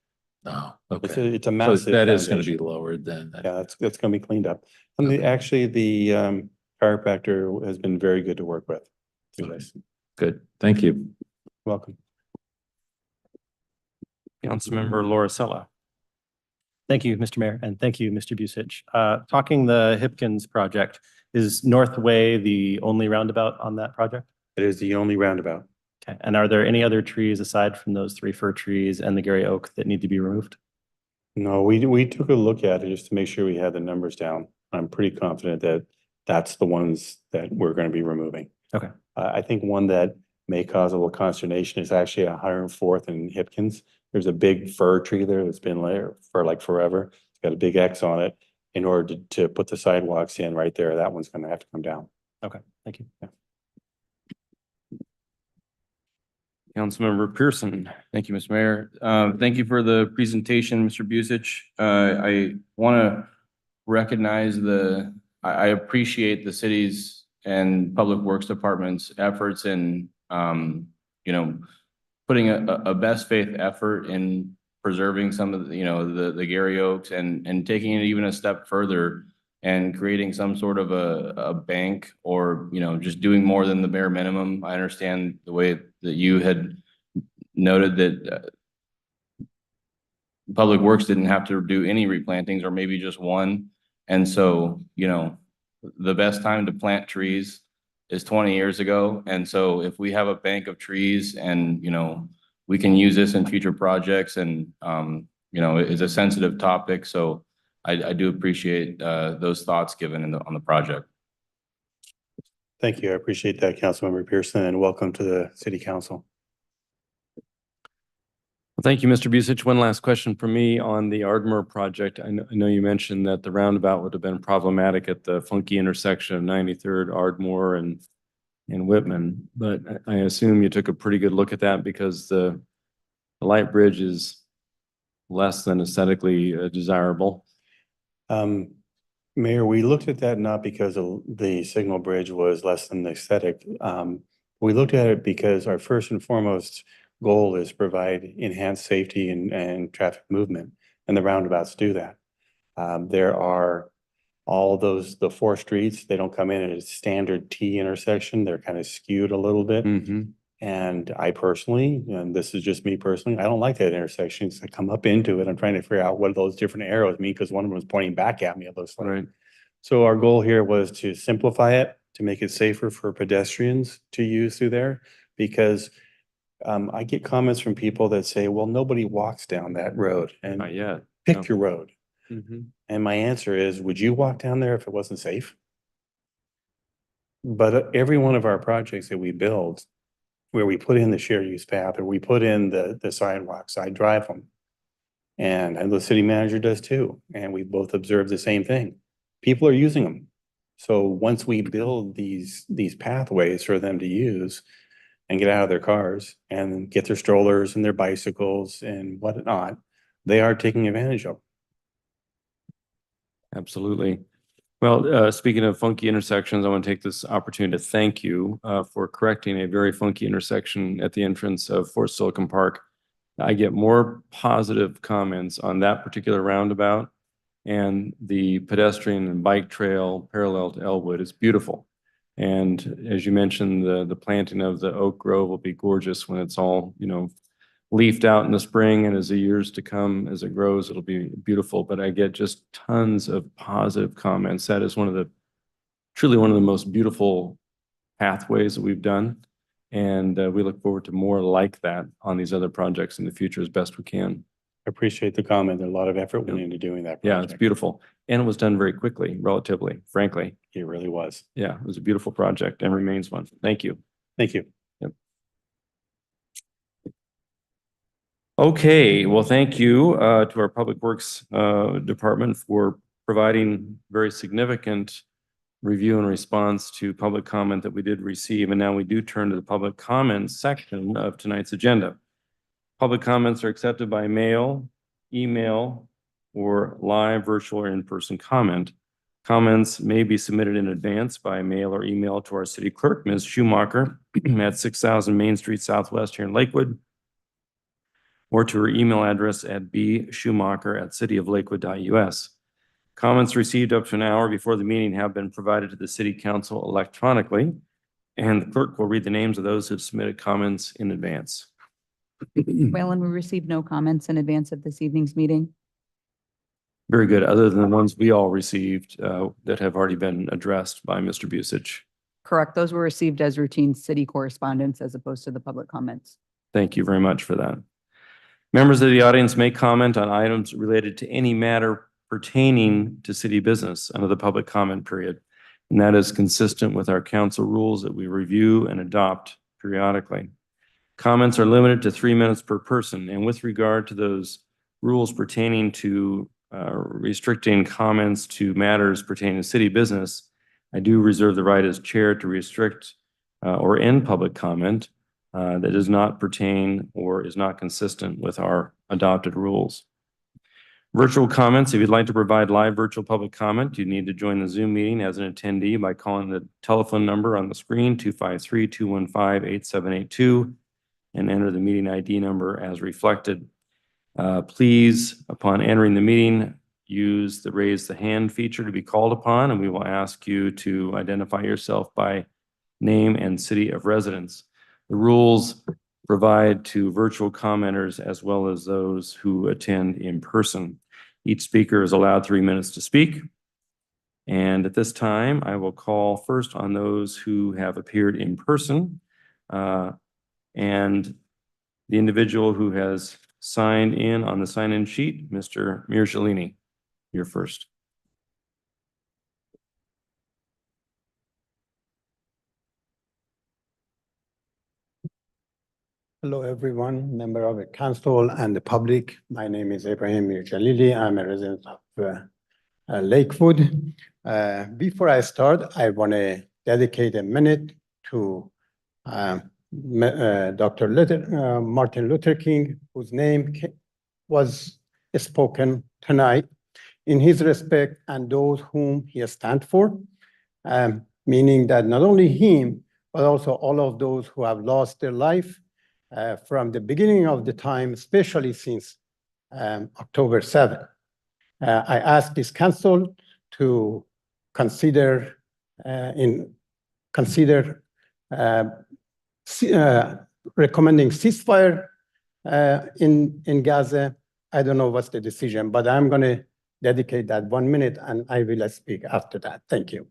Oh, okay. It's a massive. So that is going to foundation. be lowered then. Yeah, that's going to be cleaned up. And actually the chiropractor has been very good to work with. Good. Thank you. Welcome. Councilmember Laura Sella. Thank you, Mr. Mayor, and thank you, Mr. Busich. Talking the Hipkins project, is Northway the only roundabout on that project? It is the only roundabout. Okay, and are there any other trees aside from those 3 fir trees and the Gary oak that need to be removed? No, we took a look at it just to make sure we had the numbers down. I'm pretty confident that that's the ones that we're going to be removing. Okay. I think one that may cause a little consternation is actually 104th and Hipkins. There's a big fir tree there that's been there for like forever. It's got a big X on it. In order to put the sidewalks in right there, that one's going to have to come down. Okay, thank you. Yeah. Councilmember Pearson. Thank you, Mr. Mayor. Thank you for the presentation, Mr. Busich. I want to recognize I appreciate the city's and Public Works Department's efforts in, putting a best faith effort in preserving some of the, the Gary Oaks and taking it even a step further and creating some sort of a bank or, just doing more than the bare minimum. I understand the way that you had noted that Public Works didn't have to do any replantings or maybe just one. And so, the best time to plant trees is 20 years ago. And so if we have a bank of trees and, we can use this in future projects and, it's a sensitive topic. So I do appreciate those thoughts given on the project. Thank you. I appreciate that, Councilmember Pearson, and welcome to the City Council. Well, thank you, Mr. Busich. One last question for me on the Ardmore project. I know you mentioned that the roundabout would have been problematic at the funky intersection of 93rd, Ardmore and Whitman, but I assume you took a pretty good look at that because the light bridge is less than aesthetically desirable. Mayor, we looked at that not because the signal bridge was less than aesthetic. We looked at it because our first and foremost goal is provide enhanced safety and traffic movement, and the roundabouts do that. There are all the 4 streets, they don't come in at a standard T intersection. They're kind of skewed a little bit. And I personally, and this is just me personally, I don't like that intersection. So I come up into it. I'm trying to figure out what those different arrows mean because one of them was pointing back at me. It looks like. Right. So our goal here was to simplify it, to make it safer for pedestrians to use through there. Because I get comments from people that say, well, nobody walks down that road and Not yet. pick your road. Mhm. And my answer is, would you walk down there if it wasn't safe? But every one of our projects that we build, where we put in the shared use path or we put in the sidewalks, I drive them. And the city manager does too. And we both observe the same thing. People are using them. So once we build these pathways for them to use and get out of their cars and get their strollers and their bicycles and whatnot, they are taking advantage of. Absolutely. Well, speaking of funky intersections, I want to take this opportunity to thank you for correcting a very funky intersection at the entrance of Fort Silicon Park. I get more positive comments on that particular roundabout, and the pedestrian and bike trail parallel to Elwood is beautiful. And as you mentioned, the planting of the oak grove will be gorgeous when it's all, leafed out in the spring, and as the years to come, as it grows, it'll be beautiful. But I get just tons of positive comments. That is truly one of the most beautiful pathways that we've done. And we look forward to more like that on these other projects in the future as best we can. I appreciate the comment. A lot of effort went into doing that Yeah, it's project. beautiful. And it was done very quickly, relatively, frankly. It really was. Yeah, it was a beautiful project and remains one. Thank you. Thank you. Okay, well, thank you to our Public Works Department for providing very significant review and response to public comment that we did receive. And now we do turn to the public comment section of tonight's agenda. Public comments are accepted by mail, email, or live, virtual, or in-person comment. Comments may be submitted in advance by mail or email to our city clerk, Ms. Schumacher, at 6000 Main Street Southwest here in Lakewood, or to her email address at bschumacher@cityoflakewood.us. Comments received up to an hour before the meeting have been provided to the city council electronically, and the clerk will read the names of those who have submitted comments in advance. Whalen, we received no comments in advance of this evening's meeting. Very good, other than the ones we all received that have already been addressed by Mr. Busich. Correct. Those were received as routine city correspondence as opposed to the public comments. Thank you very much for that. Members of the audience may comment on items related to any matter pertaining to city business under the public comment period. And that is consistent with our council rules that we review and adopt periodically. Comments are limited to 3 minutes per person. And with regard to those rules pertaining to restricting comments to matters pertaining to city business, I do reserve the right as chair to restrict or end public comment that does not pertain or is not consistent with our adopted rules. Virtual comments, if you'd like to provide live virtual public comment, you need to join the Zoom meeting as an attendee by calling the telephone number on the screen, 253-215-8782, and enter the meeting ID number as reflected. Please, upon entering the meeting, use the raise the hand feature to be called upon, and we will ask you to identify yourself by name and city of residence. The rules provide to virtual commenters as well as those who attend in person. Each speaker is allowed 3 minutes to speak. And at this time, I will call first on those who have appeared in person. And the individual who has signed in on the sign-in sheet, Mr. Mircellini, you're first. Hello, everyone, member of the council and the public. My name is Ibrahim Mircellini. I'm a resident of Lakewood. Before I start, I want to dedicate a minute to Dr. Martin Luther King, whose name was spoken tonight, in his respect and those whom he stands for, meaning that not only him, but also all of those who have lost their life from the beginning of the time, especially since October 7th. I ask this council to consider recommending ceasefire in Gaza. I don't know what's the decision, but I'm going to dedicate that 1 minute and I will speak after that. Thank you.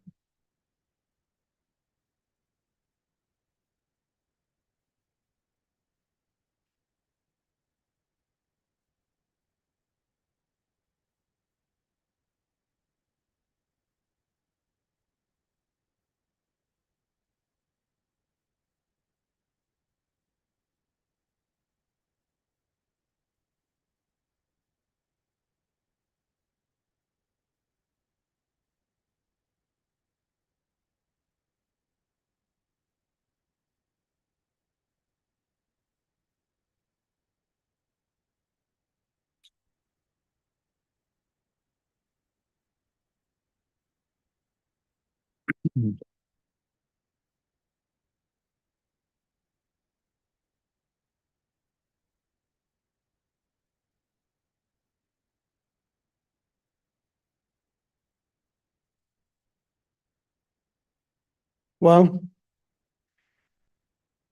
Well,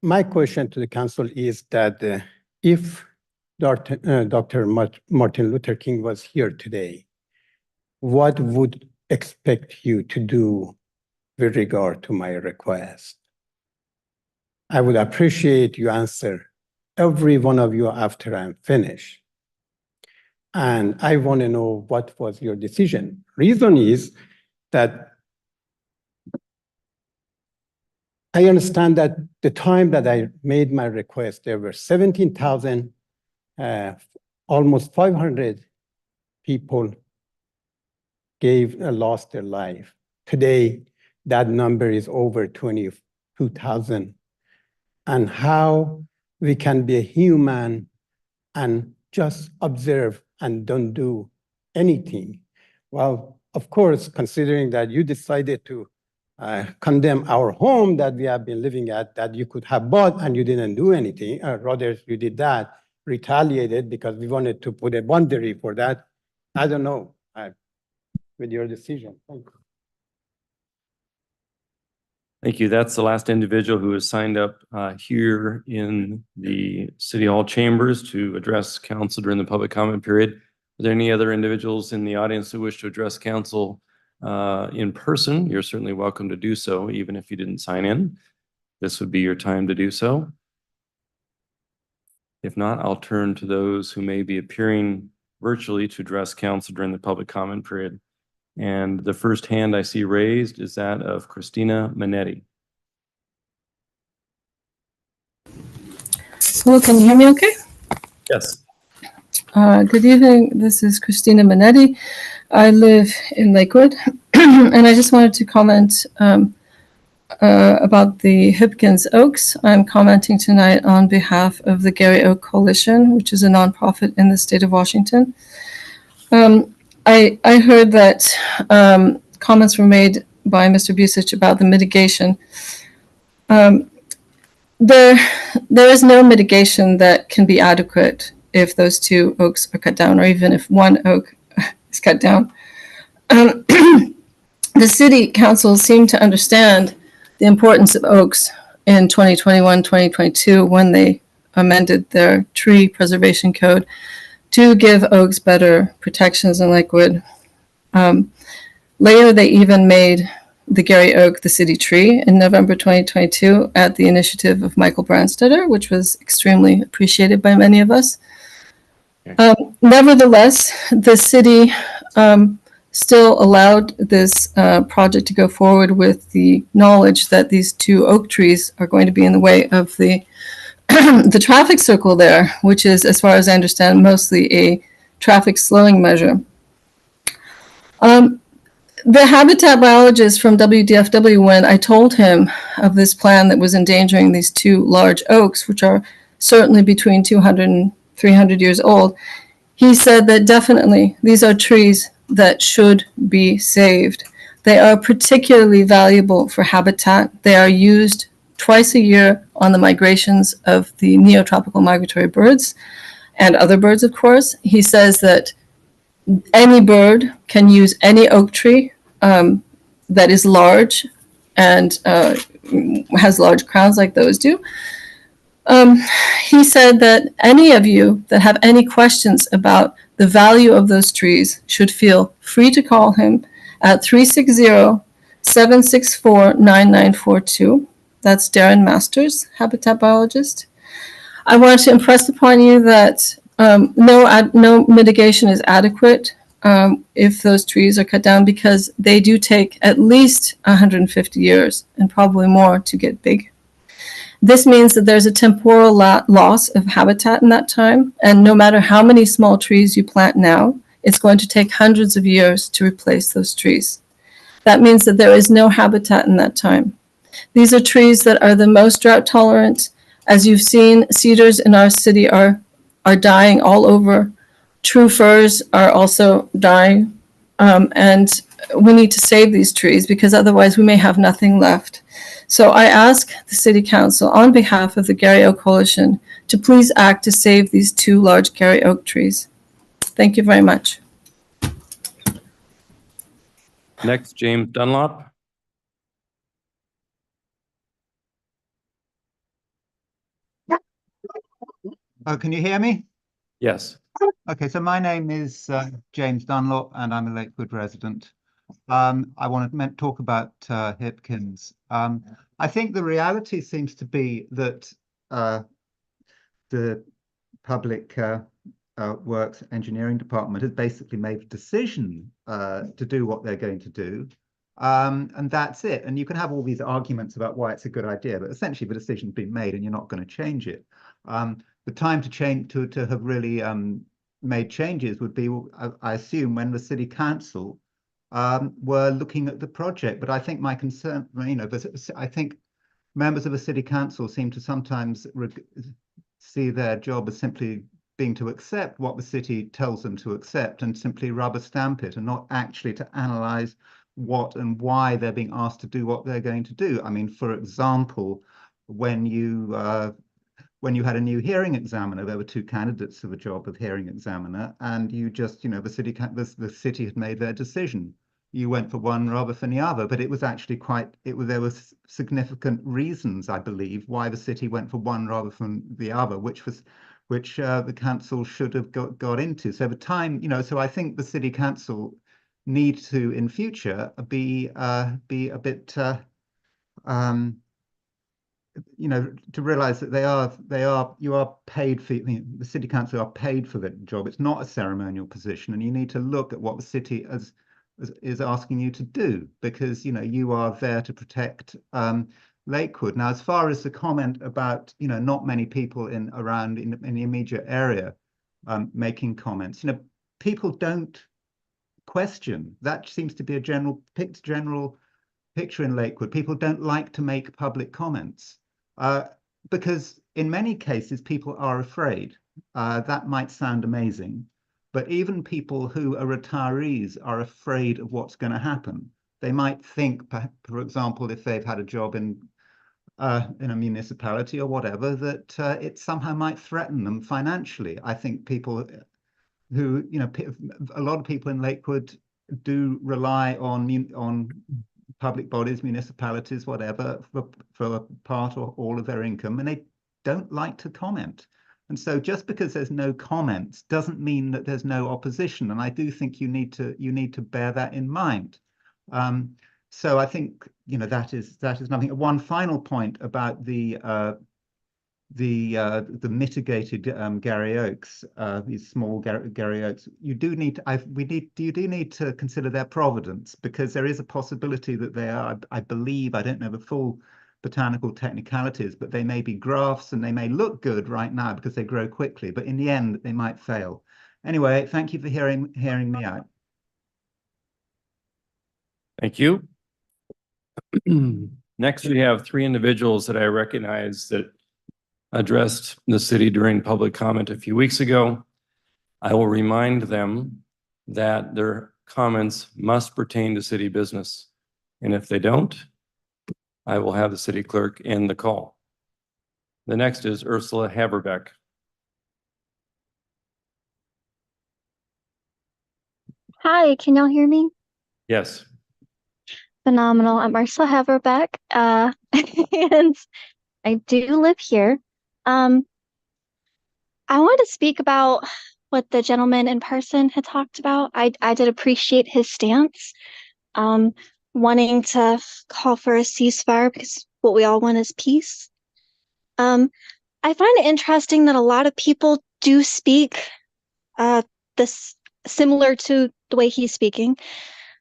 my question to the council is that if Dr. Martin Luther King was here today, what would expect you to do with regard to my request? I would appreciate you answer every one of you after I'm finished. And I want to know what was your decision. Reason is that I understand that the time that I made my request, there were 17,000, almost 500 people lost their life. Today, that number is over 22,000. And how we can be human and just observe and don't do anything. Well, of course, considering that you decided to condemn our home that we have been living at, that you could have bought and you didn't do anything, rather you did that, retaliated because we wanted to put a boundary for that. I don't know with your decision. Thank you. Thank you. That's the last individual who has signed up here in the City Hall chambers to address council during the public comment period. Are there any other individuals in the audience who wish to address council in person? You're certainly welcome to do so, even if you didn't sign in. This would be your time to do so. If not, I'll turn to those who may be appearing virtually to address council during the public comment period. And the first hand I see raised is that of Christina Minetti. Hello, can you hear me okay? Yes. Good evening. This is Christina Minetti. I live in Lakewood, and I just wanted to comment about the Hipkins Oaks. I'm commenting tonight on behalf of the Gary Oak Coalition, which is a nonprofit in the state of Washington. I heard that comments were made by Mr. Busich about the mitigation. There is no mitigation that can be adequate if those two oaks are cut down, or even if one oak is cut down. The city council seemed to understand the importance of oaks in 2021, 2022, when they amended their tree preservation code to give oaks better protections in Lakewood. Later, they even made the Gary Oak the city tree in November 2022 at the initiative of Michael Brandstetter, which was extremely appreciated by many of us. Nevertheless, the city still allowed this project to go forward with the knowledge that these two oak trees are going to be in the way of the the traffic circle there, which is, as far as I understand, mostly a traffic slowing measure. The habitat biologist from WDFW, when I told him of this plan that was endangering these two large oaks, which are certainly between 200 and 300 years old, he said that definitely these are trees that should be saved. They are particularly valuable for habitat. They are used twice a year on the migrations of the neotropical migratory birds and other birds, of course. He says that any bird can use any oak tree that is large and has large crowns like those do. He said that any of you that have any questions about the value of those trees should feel free to call him at 360-764-9942. That's Darren Masters, habitat biologist. I want to impress upon you that no mitigation is adequate if those trees are cut down, because they do take at least 150 years and probably more to get big. This means that there's a temporal loss of habitat in that time, and no matter how many small trees you plant now, it's going to take hundreds of years to replace those trees. That means that there is no habitat in that time. These are trees that are the most drought tolerant. As you've seen, cedars in our city are dying all over. True firs are also dying, and we need to save these trees because otherwise we may have nothing left. So I ask the City Council on behalf of the Gary Oak Coalition to please act to save these 2 large Gary Oak trees. Thank you very much. Next, James Dunlop. Oh, can you hear me? Yes. Okay, so my name is James Dunlop and I'm a Lakewood resident. I want to talk about Hipkins. I think the reality seems to be that the Public Works Engineering Department has basically made a decision to do what they're going to do. And that's it. And you can have all these arguments about why it's a good idea, but essentially the decision's been made and you're not going to change it. The time to change to have really made changes would be, I assume, when the City Council were looking at the project. But I think my concern, I think members of the City Council seem to sometimes see their job as simply being to accept what the city tells them to accept and simply rubber stamp it, and not actually to analyze what and why they're being asked to do what they're going to do. I mean, for example, when you had a new hearing examiner, there were 2 candidates for the job of hearing examiner, and you just, the city had made their decision. You went for one rather than the other, but it was actually there was significant reasons, I believe, why the city went for one rather than the other, which the council should have got into. So the time, so I think the City Council need to, in future, be a bit, to realize that you are paid for, the City Council are paid for the job. It's not a ceremonial position, and you need to look at what the city is asking you to do, because you are there to protect Lakewood. Now, as far as the comment about not many people in the immediate area making comments, people don't question. That seems to be a general picture in Lakewood. People don't like to make public comments because in many cases people are afraid. That might sound amazing, but even people who are retirees are afraid of what's going to happen. They might think, for example, if they've had a job in a municipality or whatever, that it somehow might threaten them financially. I think people who, a lot of people in Lakewood do rely on public bodies, municipalities, whatever, for part or all of their income, and they don't like to comment. And so just because there's no comments doesn't mean that there's no opposition. And I do think you need to bear that in mind. So I think that is nothing. One final point about the mitigated Gary Oaks, these small Gary Oaks. You do need to consider their providence, because there is a possibility that they are, I believe, I don't know the full botanical technicalities, but they may be grafts and they may look good right now because they grow quickly, but in the end they might fail. Anyway, thank you for hearing me out. Thank you. Next, we have 3 individuals that I recognize that addressed the city during public comment a few weeks ago. I will remind them that their comments must pertain to city business. And if they don't, I will have the city clerk end the call. The next is Ursula Haberbeck. Hi, can y'all hear me? Yes. Phenomenal. I'm Ursula Haverbeck, and I do live here. Um, I want to speak about what the gentleman in person had talked about. I did appreciate his stance, um, wanting to call for a ceasefire because what we all want is peace. I find it interesting that a lot of people do speak this similar to the way he's speaking.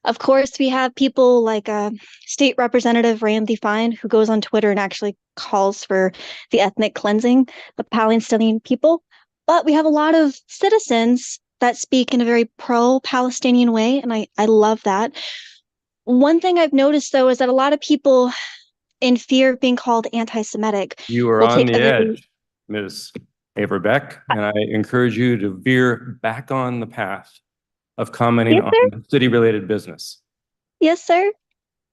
Of course, we have people like State Representative Randy Fine, who goes on Twitter and actually calls for the ethnic cleansing of Palestinian people. But we have a lot of citizens that speak in a very pro-Palestinian way, and I love that. One thing I've noticed, though, is that a lot of people, in fear of being called anti-Semitic, You are will on take the everything. edge, Ms. Averbeck, and I encourage you to veer back on the path of commenting Yes, sir. on city-related business. Yes, sir.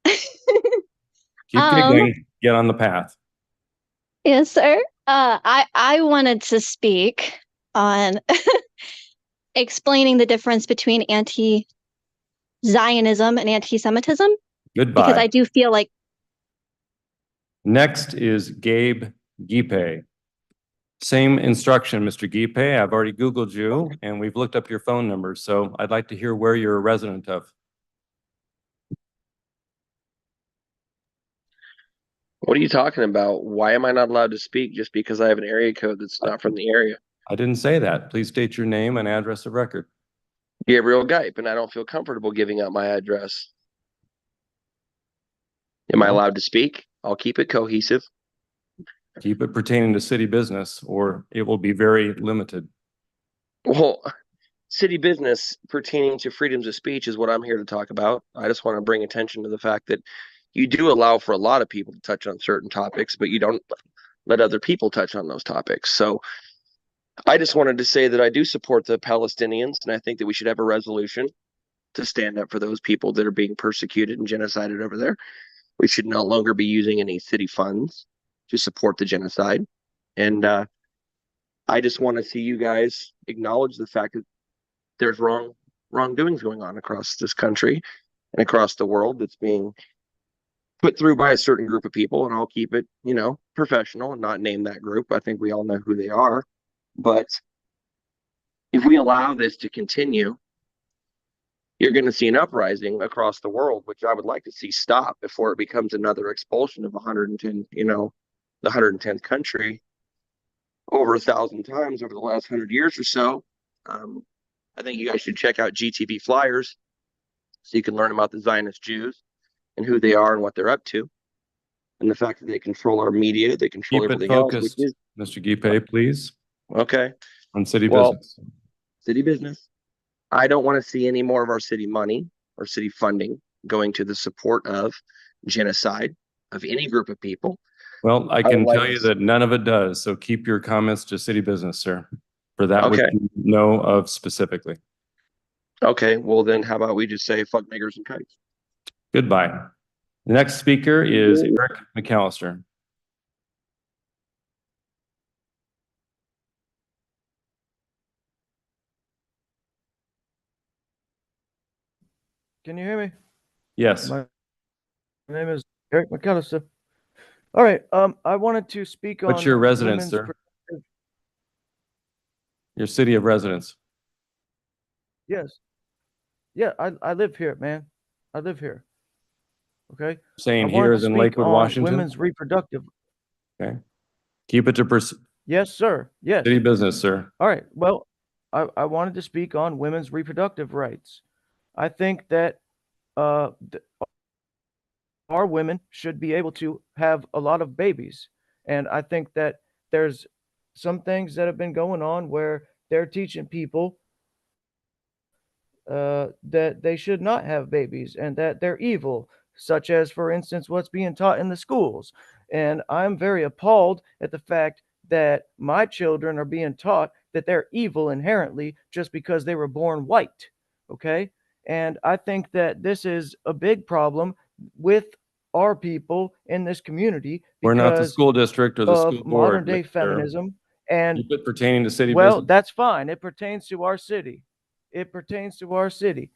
Keep Um, giggling, get on the path. Yes, sir. I wanted to speak on explaining the difference between anti-Zionism and anti-Semitism, because Goodbye. I do feel like Next is Gabe Gipe. Same instruction, Mr. Gipe. I've already Googled you and we've looked up your phone number, so I'd like to hear where you're a resident of. What are you talking about? Why am I not allowed to speak just because I have an area code that's not from the area? I didn't say that. Please state your name and address of record. Gabriel Gipe, and I don't feel comfortable giving out my address. Am I allowed to speak? I'll keep it cohesive. Keep it pertaining to city business or it will be very limited. Well, city business pertaining to freedoms of speech is what I'm here to talk about. I just want to bring attention to the fact that you do allow for a lot of people to touch on certain topics, but you don't let other people touch on those topics. So I just wanted to say that I do support the Palestinians, and I think that we should have a resolution to stand up for those people that are being persecuted and genocided over there. We should no longer be using any city funds to support the genocide. And I just want to see you guys acknowledge the fact that there's wrongdoings going on across this country and across the world that's being put through by a certain group of people. And I'll keep it, professional and not name that group. I think we all know who they are. But if we allow this to continue, you're going to see an uprising across the world, which I would like to see stop before it becomes another expulsion of 110, the 110th country over 1,000 times over the last 100 years or so. I think you guys should check out GTV Flyers so you can learn about the Zionist Jews and who they are and what they're up to. And the fact that they control our media, they control Keep it everything else. focused, Mr. Gipe, please. Okay. On city Well, business. City business. I don't want to see any more of our city money or city funding going to the support of genocide of any group of people. Well, I I can would tell like you to- that none of it does. So keep your comments to city business, sir, for that which Okay. you know of specifically. Okay, well then how about we just say fuck niggers and kites? Goodbye. The next speaker is Eric McAllister. Can you hear me? Yes. My name is Eric McAllister. All right, I wanted to speak on. What's your residence, women's sir? pro- Your city of residence. Yes. Yeah, I live here, man. I live here. Okay. Saying I here wanted is to in speak Lakewood, on Washington. Women's reproductive. Okay. Keep it to Yes, sir. Yes. city business, sir. All right. Well, I wanted to speak on women's reproductive rights. I think that our women should be able to have a lot of babies. And I think that there's some things that have been going on where they're teaching people that they should not have babies and that they're evil, such as, for instance, what's being taught in the schools. And I'm very appalled at the fact that my children are being taught that they're evil inherently just because they were born white. Okay. And I think that this is a big problem with our people in this community We're not the because school district or the of school board. modern day Mr. feminism. And Keep it pertaining to city well, business. that's fine. It pertains to our city. It pertains to our city.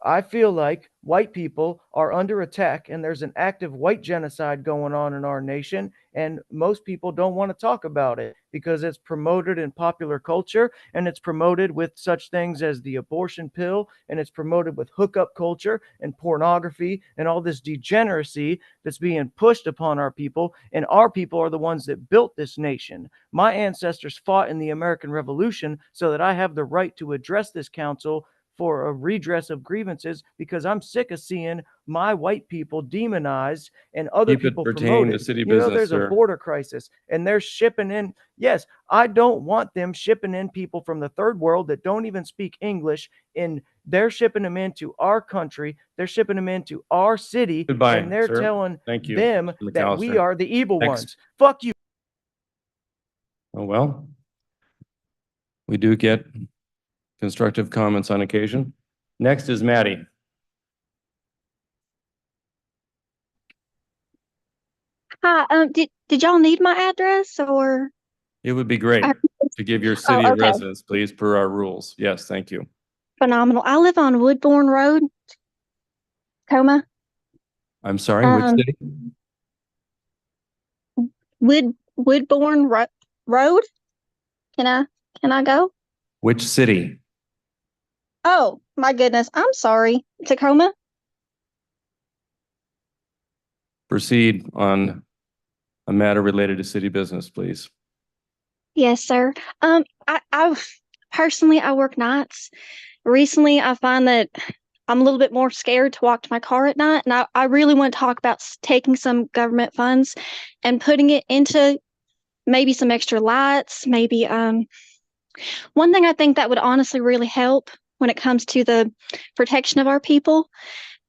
I feel like white people are under attack and there's an active white genocide going on in our nation. And most people don't want to talk about it because it's promoted in popular culture, and it's promoted with such things as the abortion pill, and it's promoted with hookup culture and pornography and all this degeneracy that's being pushed upon our people. And our people are the ones that built this nation. My ancestors fought in the American Revolution so that I have the right to address this council for a redress of grievances, because I'm sick of seeing my white people demonized and other Keep it people pertain to promoted. city You know, business, there's sir. a border crisis and they're shipping in. Yes, I don't want them shipping in people from the third world that don't even speak English, and they're shipping them into our country. They're shipping them into our city. Goodbye, and they're sir. telling Thank you, them Mr. that we McAllister. are the evil Next. ones. Fuck you. Oh, well. We do get constructive comments on occasion. Next is Maddie. Hi, did y'all need my address or? It would be great to give your city Oh, of okay. residence, please, per our rules. Yes, thank you. Phenomenal. I live on Woodbourne Road, Tacoma. I'm sorry, which Um, city? Woodbourne Road. Can I go? Which city? Oh, my goodness. I'm sorry. Tacoma. Proceed on a matter related to city business, please. Yes, sir. I personally, I work nights. Recently, I find that I'm a little bit more scared to walk to my car at night. And I really want to talk about taking some government funds and putting it into maybe some extra lights, maybe, one thing I think that would honestly really help when it comes to the protection of our people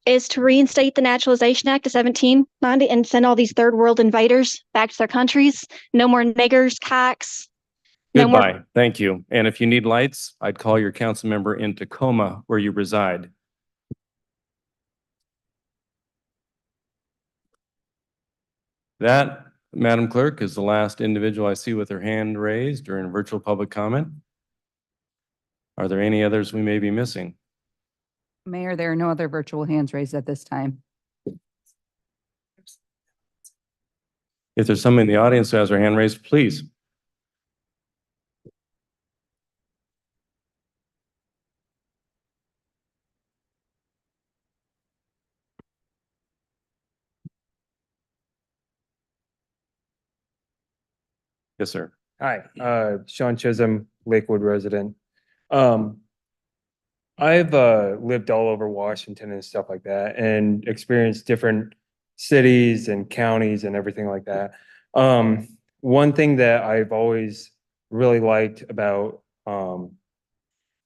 is to reinstate the Naturalization Act of 1790 and send all these third world invaders back to their countries. No more niggers, kikes. No more. Goodbye. Thank you. And if you need lights, I'd call your council member in Tacoma where you reside. That, Madam Clerk, is the last individual I see with their hand raised during virtual public comment. Are there any others we may be missing? Mayor, there are no other virtual hands raised at this time. If there's someone in the audience who has their hand raised, please. Yes, sir. Hi, Sean Chisholm, Lakewood resident. I've lived all over Washington and stuff like that and experienced different cities and counties and everything like that. One thing that I've always really liked about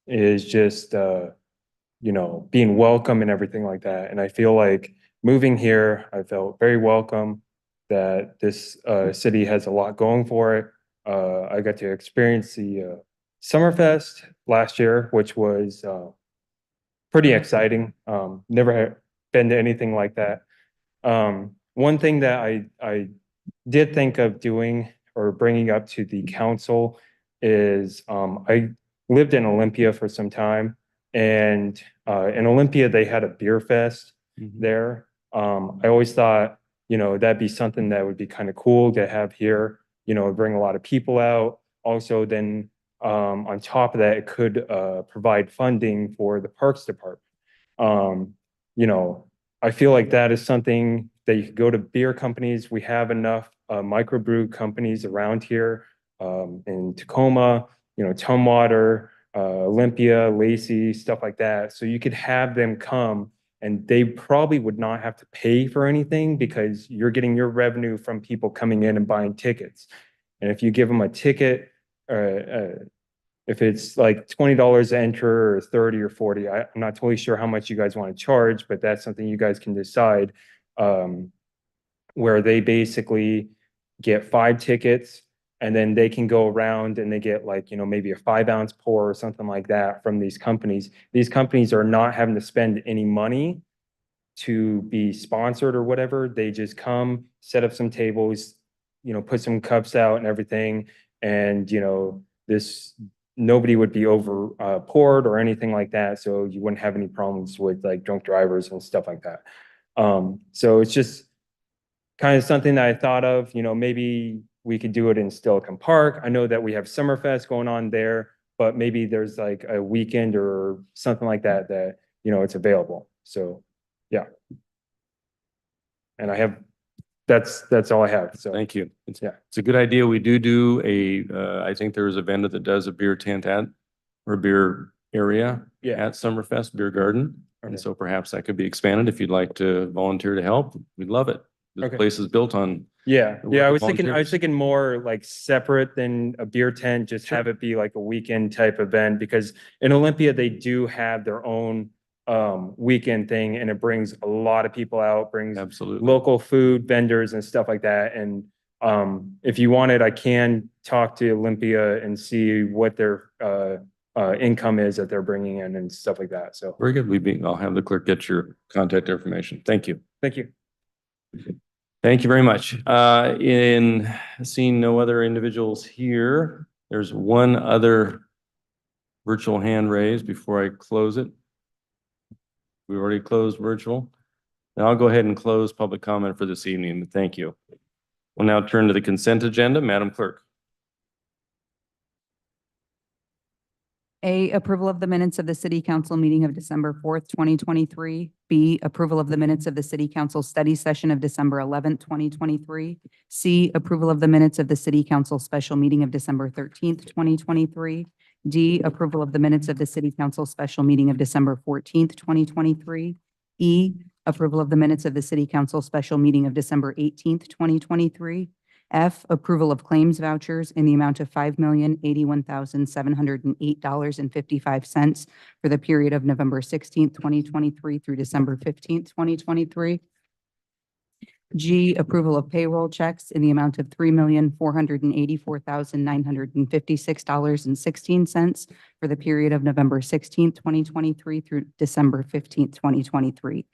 is just you know, being welcome and everything like that. And I feel like moving here, I felt very welcome, that this city has a lot going for it. I got to experience the Summerfest last year, which was pretty exciting. Never had been to anything like that. One thing that I did think of doing or bringing up to the council is I lived in Olympia for some time, and in Olympia they had a beer fest there. I always thought, you know, that'd be something that would be kind of cool to have here, you know, bring a lot of people out. Also, then on top of that, it could provide funding for the Parks Department. You know, I feel like that is something that you could go to beer companies. We have enough microbrew companies around here in Tacoma, you know, Tumwater, Olympia, Lacey, stuff like that. So you could have them come, and they probably would not have to pay for anything because you're getting your revenue from people coming in and buying tickets. And if you give them a ticket, if it's like $20 to enter or 30 or 40, I'm not totally sure how much you guys want to charge, but that's something you guys can decide, where they basically get 5 tickets and then they can go around and they get, like, you know, maybe a 5-ounce pour or something like that from these companies. These companies are not having to spend any money to be sponsored or whatever. They just come, set up some tables, you know, put some cups out and everything. And, you know, nobody would be over poured or anything like that. So you wouldn't have any problems with like drunk drivers and stuff like that. So it's just kind of something that I thought of, maybe we could do it in Steilacoom Park. I know that we have Summerfest going on there, but maybe there's like a weekend or something like that, it's available. So, yeah. And that's all I have. So, Thank you. yeah. It's a good idea. We do I think there is a vendor that does a beer tent or beer area Yeah. at Summerfest Beer Garden. Okay. And so perhaps that could be expanded. If you'd like to volunteer to help, we'd love it. This Okay. place is built on. Yeah, the work I of was volunteers. thinking more like separate than a beer tent, just have it be like a weekend type event, because in Olympia, they do have their own weekend thing, and it brings a lot of people out, brings Absolutely. local food vendors and stuff like that. And if you wanted, I can talk to Olympia and see what their income is that they're bringing in and stuff like that. So Very good. I'll have the clerk get your contact information. Thank you. thank you. Thank you very much. In seeing no other individuals here, there's one other virtual hand raised before I close it. We already closed virtual. Now I'll go ahead and close public comment for this evening. Thank you. We'll now turn to the consent agenda. Madam Clerk. A, approval of the minutes of the city council meeting of December 4th, 2023. B, approval of the minutes of the city council study session of December 11th, 2023. C, approval of the minutes of the city council special meeting of December 13th, 2023. D, approval of the minutes of the city council special meeting of December 14th, 2023. E, approval of the minutes of the city council special meeting of December 18th, 2023. F, approval of claims vouchers in the amount of $5,081,708.55 for the period of November 16th, 2023 through December 15th, 2023. G, approval of payroll checks in the amount of $3,484,956.16 for the period of November 16th, 2023 through December 15th, 2023.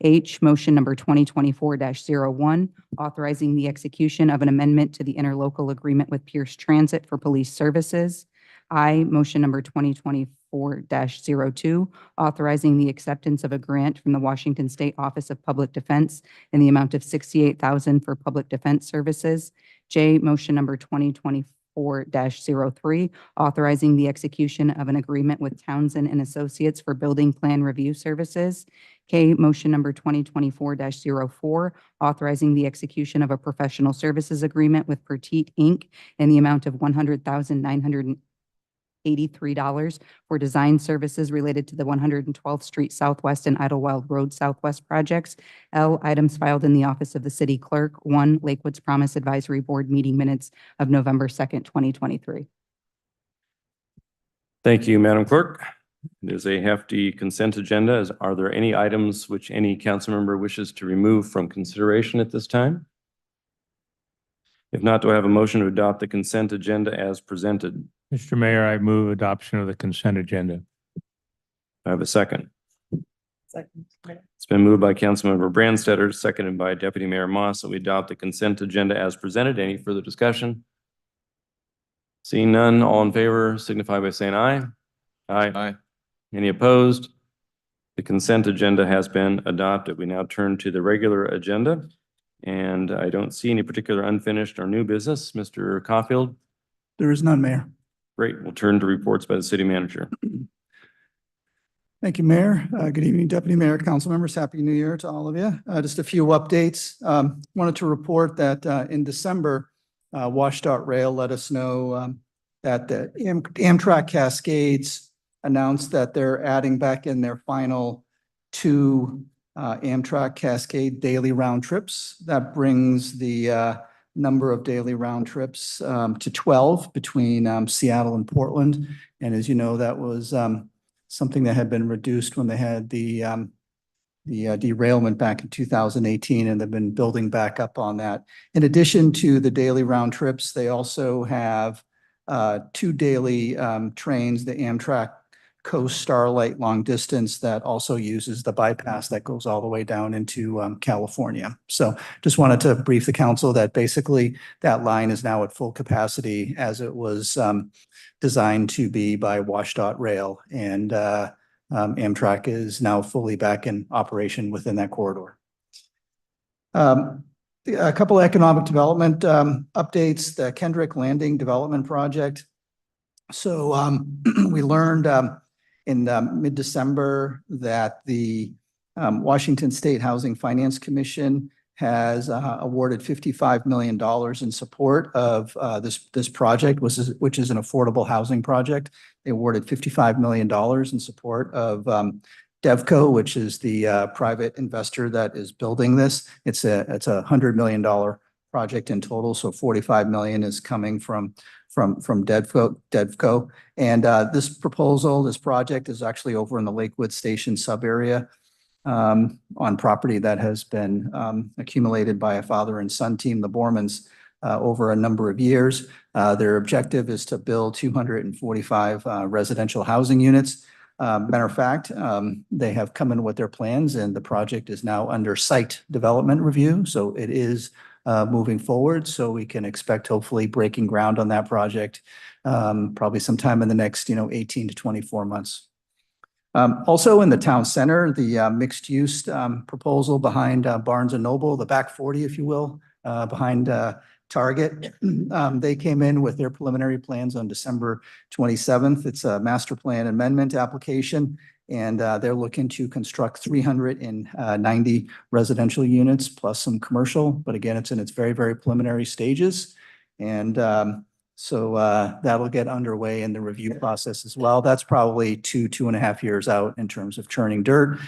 H, motion number 2024-01, authorizing the execution of an amendment to the interlocal agreement with Pierce Transit for police services. I, motion number 2024-02, authorizing the acceptance of a grant from the Washington State Office of Public Defense in the amount of $68,000 for public defense services. J, motion number 2024-03, authorizing the execution of an agreement with Townsend and Associates for building plan review services. K, motion number 2024-04, authorizing the execution of a professional services agreement with Petite Inc. in the amount of $100,983 for design services related to the 112th Street Southwest and Idlewild Road Southwest projects. L, items filed in the office of the city clerk. 1, Lakewood's Promise Advisory Board meeting minutes of November 2nd, 2023. Thank you, Madam Clerk. It is a hefty consent agenda. Are there any items which any council member wishes to remove from consideration at this time? If not, do I have a motion to adopt the consent agenda as presented? Mr. Mayor, I move adoption of the consent agenda. I have a second. Second. It's been moved by Councilmember Brandstetter, seconded by Deputy Mayor Moss, that we adopt the consent agenda as presented. Any further discussion? Seeing none, all in favor signify by saying aye. Aye. Any opposed? The consent agenda has been adopted. We now turn to the regular agenda, and I don't see any particular unfinished or new business. Mr. Caulfield? There is none, Mayor. Great. We'll turn to reports by the city manager. Thank you, Mayor. Good evening, Deputy Mayor, council members. Happy New Year to all of you. Just a few updates. Wanted to report that in December, WashDOT Rail let us know that the Amtrak Cascades announced that they're adding back in their final 2 Amtrak Cascade daily round trips. That brings the number of daily round trips to 12 between Seattle and Portland. And as you know, that was something that had been reduced when they had the derailment back in 2018, and they've been building back up on that. In addition to the daily round trips, they also have 2 daily trains, the Amtrak Coast Starlight long distance that also uses the bypass that goes all the way down into California. So just wanted to brief the council that basically that line is now at full capacity as it was designed to be by WashDOT Rail, and Amtrak is now fully back in operation within that corridor. A couple of economic development updates, the Kendrick Landing Development Project. So we learned in mid-December that the Washington State Housing Finance Commission has awarded $55 million in support of this project, which is an affordable housing project. They awarded $55 million in support of Devco, which is the private investor that is building this. It's a $100 million project in total, so $45 million is coming from Devco. And this project is actually over in the Lakewood Station sub-area on property that has been accumulated by a father and son team, the Bormans, over a number of years. Their objective is to build 245 residential housing units. Matter of fact, they have come in with their plans and the project is now under site development review. So it is moving forward. So we can expect hopefully breaking ground on that project probably sometime in the next 18 to 24 months. Also in the town center, the mixed use proposal behind Barnes and Noble, the back 40, if you will, behind Target. They came in with their preliminary plans on December 27th. It's a master plan amendment application, and they're looking to construct 390 residential units plus some commercial. But again, it's in its very, very preliminary stages. And so that'll get underway in the review process as well. That's probably 2.5 years out in terms of churning dirt,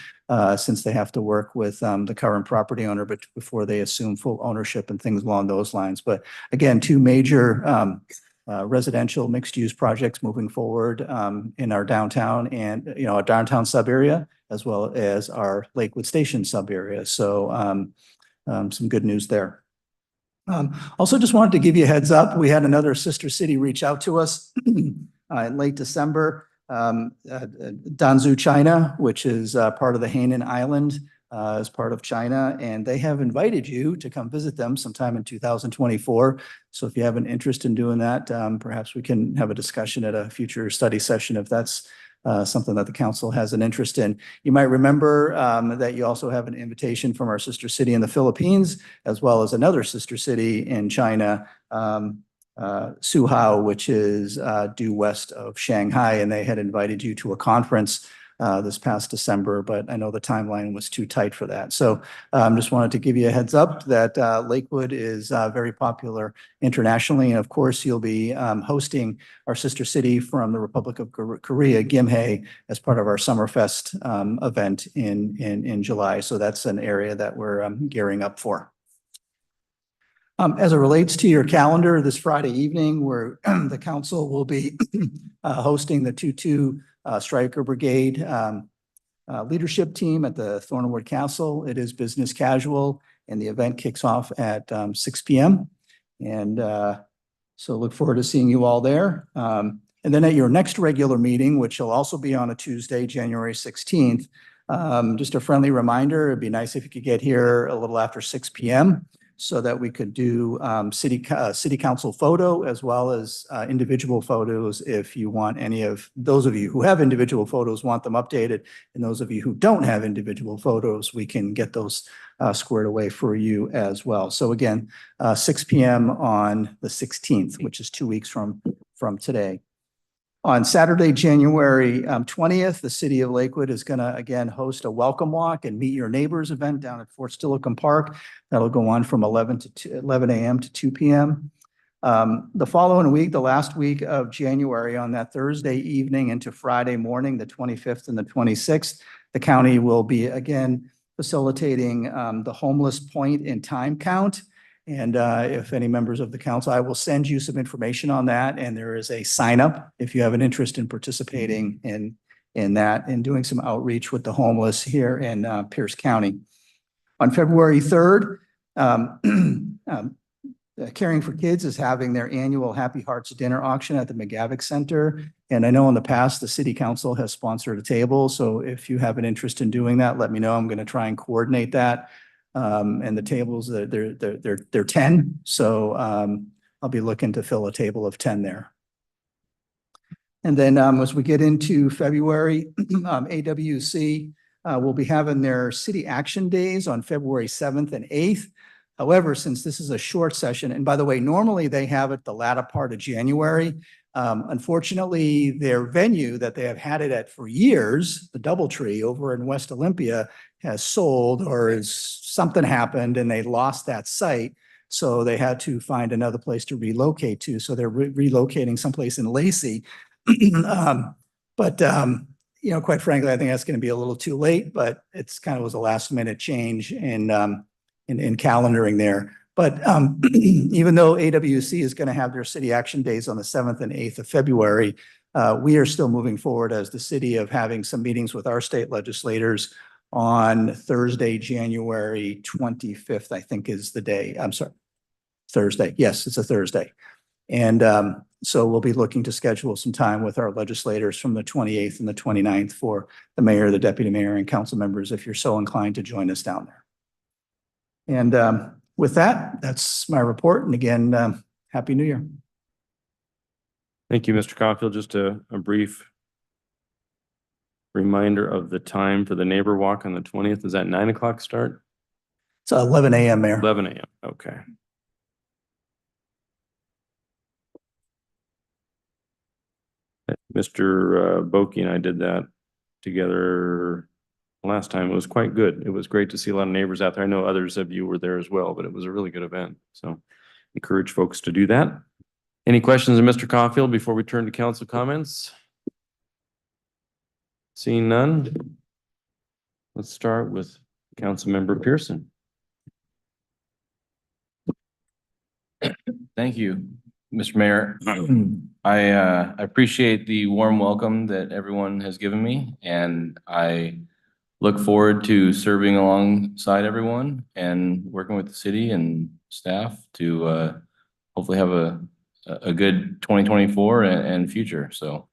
since they have to work with the current property owner, but before they assume full ownership and things along those lines. But again, two major residential mixed-use projects moving forward in our downtown and our downtown sub-area, as well as our Lakewood Station sub-area. So some good news there. Also just wanted to give you a heads up. We had another sister city reach out to us in late December. Danzhou, China, which is part of the Hainan Island, is part of China, and they have invited you to come visit them sometime in 2024. So if you have an interest in doing that, perhaps we can have a discussion at a future study session if that's something that the council has an interest in. You might remember that you also have an invitation from our sister city in the Philippines, as well as another sister city in China, Suhao, which is due west of Shanghai, and they had invited you to a conference this past December, but I know the timeline was too tight for that. So just wanted to give you a heads up that Lakewood is very popular internationally. And of course, you'll be hosting our sister city from the Republic of Korea, Gimhae, as part of our Summerfest event in July. So that's an area that we're gearing up for. As it relates to your calendar, this Friday evening, where the council will be hosting the 2-2 Stryker Brigade leadership team at the Thornwood Castle. It is business casual, and the event kicks off at 6 p.m. And so look forward to seeing you all there. And then at your next regular meeting, which will also be on a Tuesday, January 16th, just a friendly reminder, it'd be nice if you could get here a little after 6 p.m. so that we could do city council photo as well as individual photos. If you want any of those of you who have individual photos, want them updated, and those of you who don't have individual photos, we can get those squared away for you as well. So again, 6 p.m. on the 16th, which is 2 weeks from today. On Saturday, January 20th, the city of Lakewood is going to again host a welcome walk and meet your neighbors event down at Fort Steilacoom Park. That'll go on from 11 a.m. to 2 p.m. The following week, the last week of January, on that Thursday evening into Friday morning, the 25th and the 26th, the county will be again facilitating the homeless point in time count. And if any members of the council, I will send you some information on that. And there is a sign up if you have an interest in participating in that and doing some outreach with the homeless here in Pierce County. On February 3rd, Caring for Kids is having their annual Happy Hearts dinner auction at the McGavick Center. And I know in the past, the city council has sponsored a table. So if you have an interest in doing that, let me know. I'm going to try and coordinate that. And the tables, they're 10. So I'll be looking to fill a table of 10 there. And then as we get into February, AWC will be having their city action days on February 7th and 8th. However, since this is a short session, and by the way, normally they have it the latter part of January. Unfortunately, their venue that they have had it at for years, the DoubleTree over in West Olympia, has sold or is something happened and they lost that site. So they had to find another place to relocate to. So they're relocating someplace in Lacey. You know, quite frankly, I think that's going to be a little too late, but it's kind of was a last minute change in calendaring there. But even though AWC is going to have their city action days on the 7th and 8th of February, we are still moving forward as the city of having some meetings with our state legislators on Thursday, January 25th, I think is the day. I'm sorry, Thursday. Yes, it's a Thursday. And so we'll be looking to schedule some time with our legislators from the 28th and the 29th for the mayor, the deputy mayor, and council members if you're so inclined to join us down there. And with that, that's my report. And again, Happy New Year. Thank you, Mr. Caulfield. Just a brief reminder of the time for the neighbor walk on the 20th. Is that 9 o'clock start? It's 11 a.m. Mayor. 11 a.m. Okay. Mr. Boki and I did that together last time. It was quite good. It was great to see a lot of neighbors out there. I know others of you were there as well, but it was a really good event. So encourage folks to do that. Any questions of Mr. Caulfield before we turn to council comments? Seeing none, let's start with Councilmember Pearson. Thank you, Mr. Mayor. I appreciate the warm welcome that everyone has given me, and I look forward to serving alongside everyone and working with the city and staff to hopefully have a good 2024 and future. So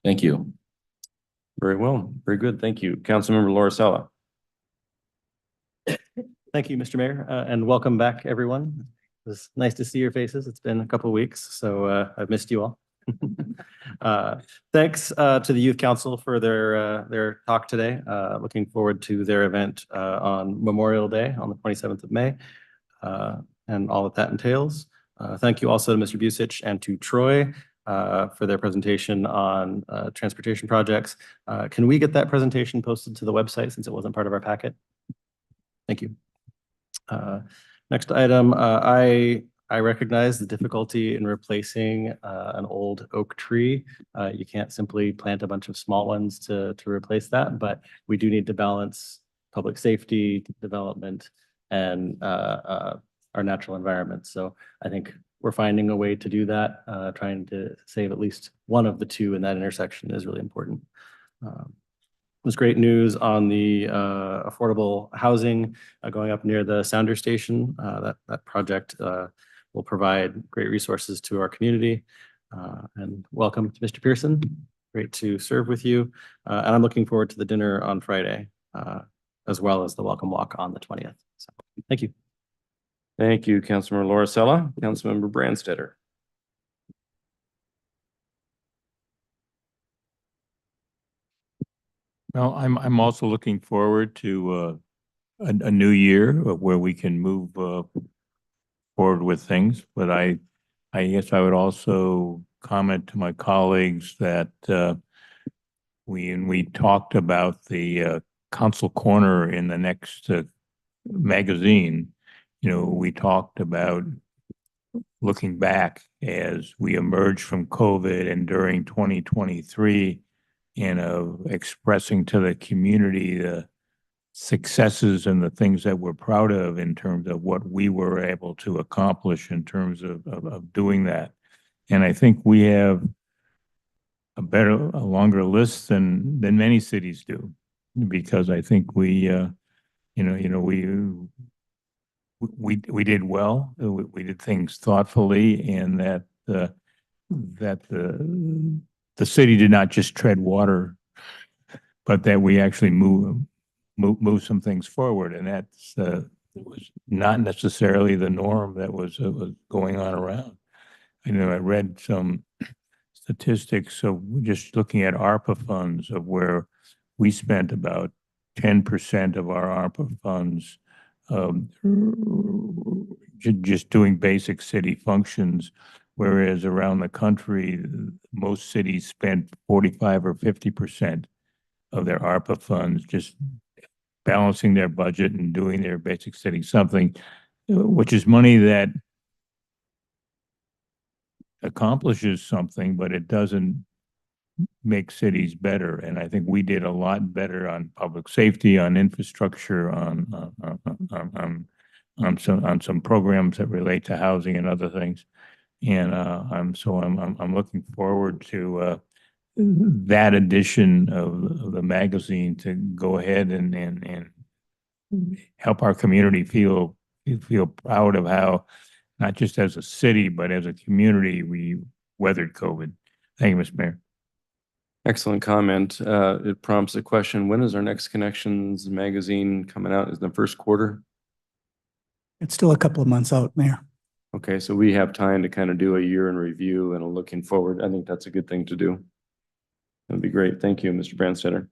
thank you. Very well. Very good. Thank you. Councilmember Laura. Thank you, Mr. Mayor, and welcome back, everyone. It was nice to see your faces. It's been a couple of weeks, so I've missed you all. Thanks to the Youth Council for their talk today. Looking forward to their event on Memorial Day on the 27th of May and all that that entails. Thank you also to Mr. Busich and to Troy for their presentation on transportation projects. Can we get that presentation posted to the website since it wasn't part of our packet? Thank you. Next item, I recognize the difficulty in replacing an old oak tree. You can't simply plant a bunch of small ones to replace that, but we do need to balance public safety, development, and our natural environment. So I think we're finding a way to do that. Trying to save at least one of the two in that intersection is really important. There's great news on the affordable housing going up near the Sounder Station. That project will provide great resources to our community. And welcome to Mr. Pearson. Great to serve with you. And I'm looking forward to the dinner on Friday, as well as the welcome walk on the 20th. So thank you. Thank you, Councilmember Laura. Councilmember Brandstetter. Well, I'm also looking forward to a new year where we can move forward with things. But I guess I would also comment to my colleagues that we talked about the Council Corner in the next magazine. You know, we talked about looking back as we emerged from COVID and during 2023, expressing to the community the successes and the things that we're proud of in terms of what we were able to accomplish in terms of doing that. And I think we have a longer list than many cities do, because I think we did well. We did things thoughtfully, and that the city did not just tread water, but that we actually move some things forward. And that's was not necessarily the norm that was going on around. I read some statistics of just looking at ARPA funds, of where we spent about 10% of our ARPA funds just doing basic city functions, whereas around the country, most cities spend 45 or 50% of their ARPA funds just balancing their budget and doing their basic city something, which is money that accomplishes something, but it doesn't make cities better. And I think we did a lot better on public safety, on infrastructure, on some programs that relate to housing and other things. And I'm looking forward to that edition of the magazine to go ahead and help our community feel proud of how, not just as a city, but as a community, we weathered COVID. Thank you, Mr. Mayor. Excellent comment. It prompts a question. When is our next Connections magazine coming out? Is it the first quarter? It's still a couple of months out, Mayor. Okay, so we have time to kind of do a year in review and looking forward. I think that's a good thing to do. That'd be great. Thank you, Mr. Brandstetter.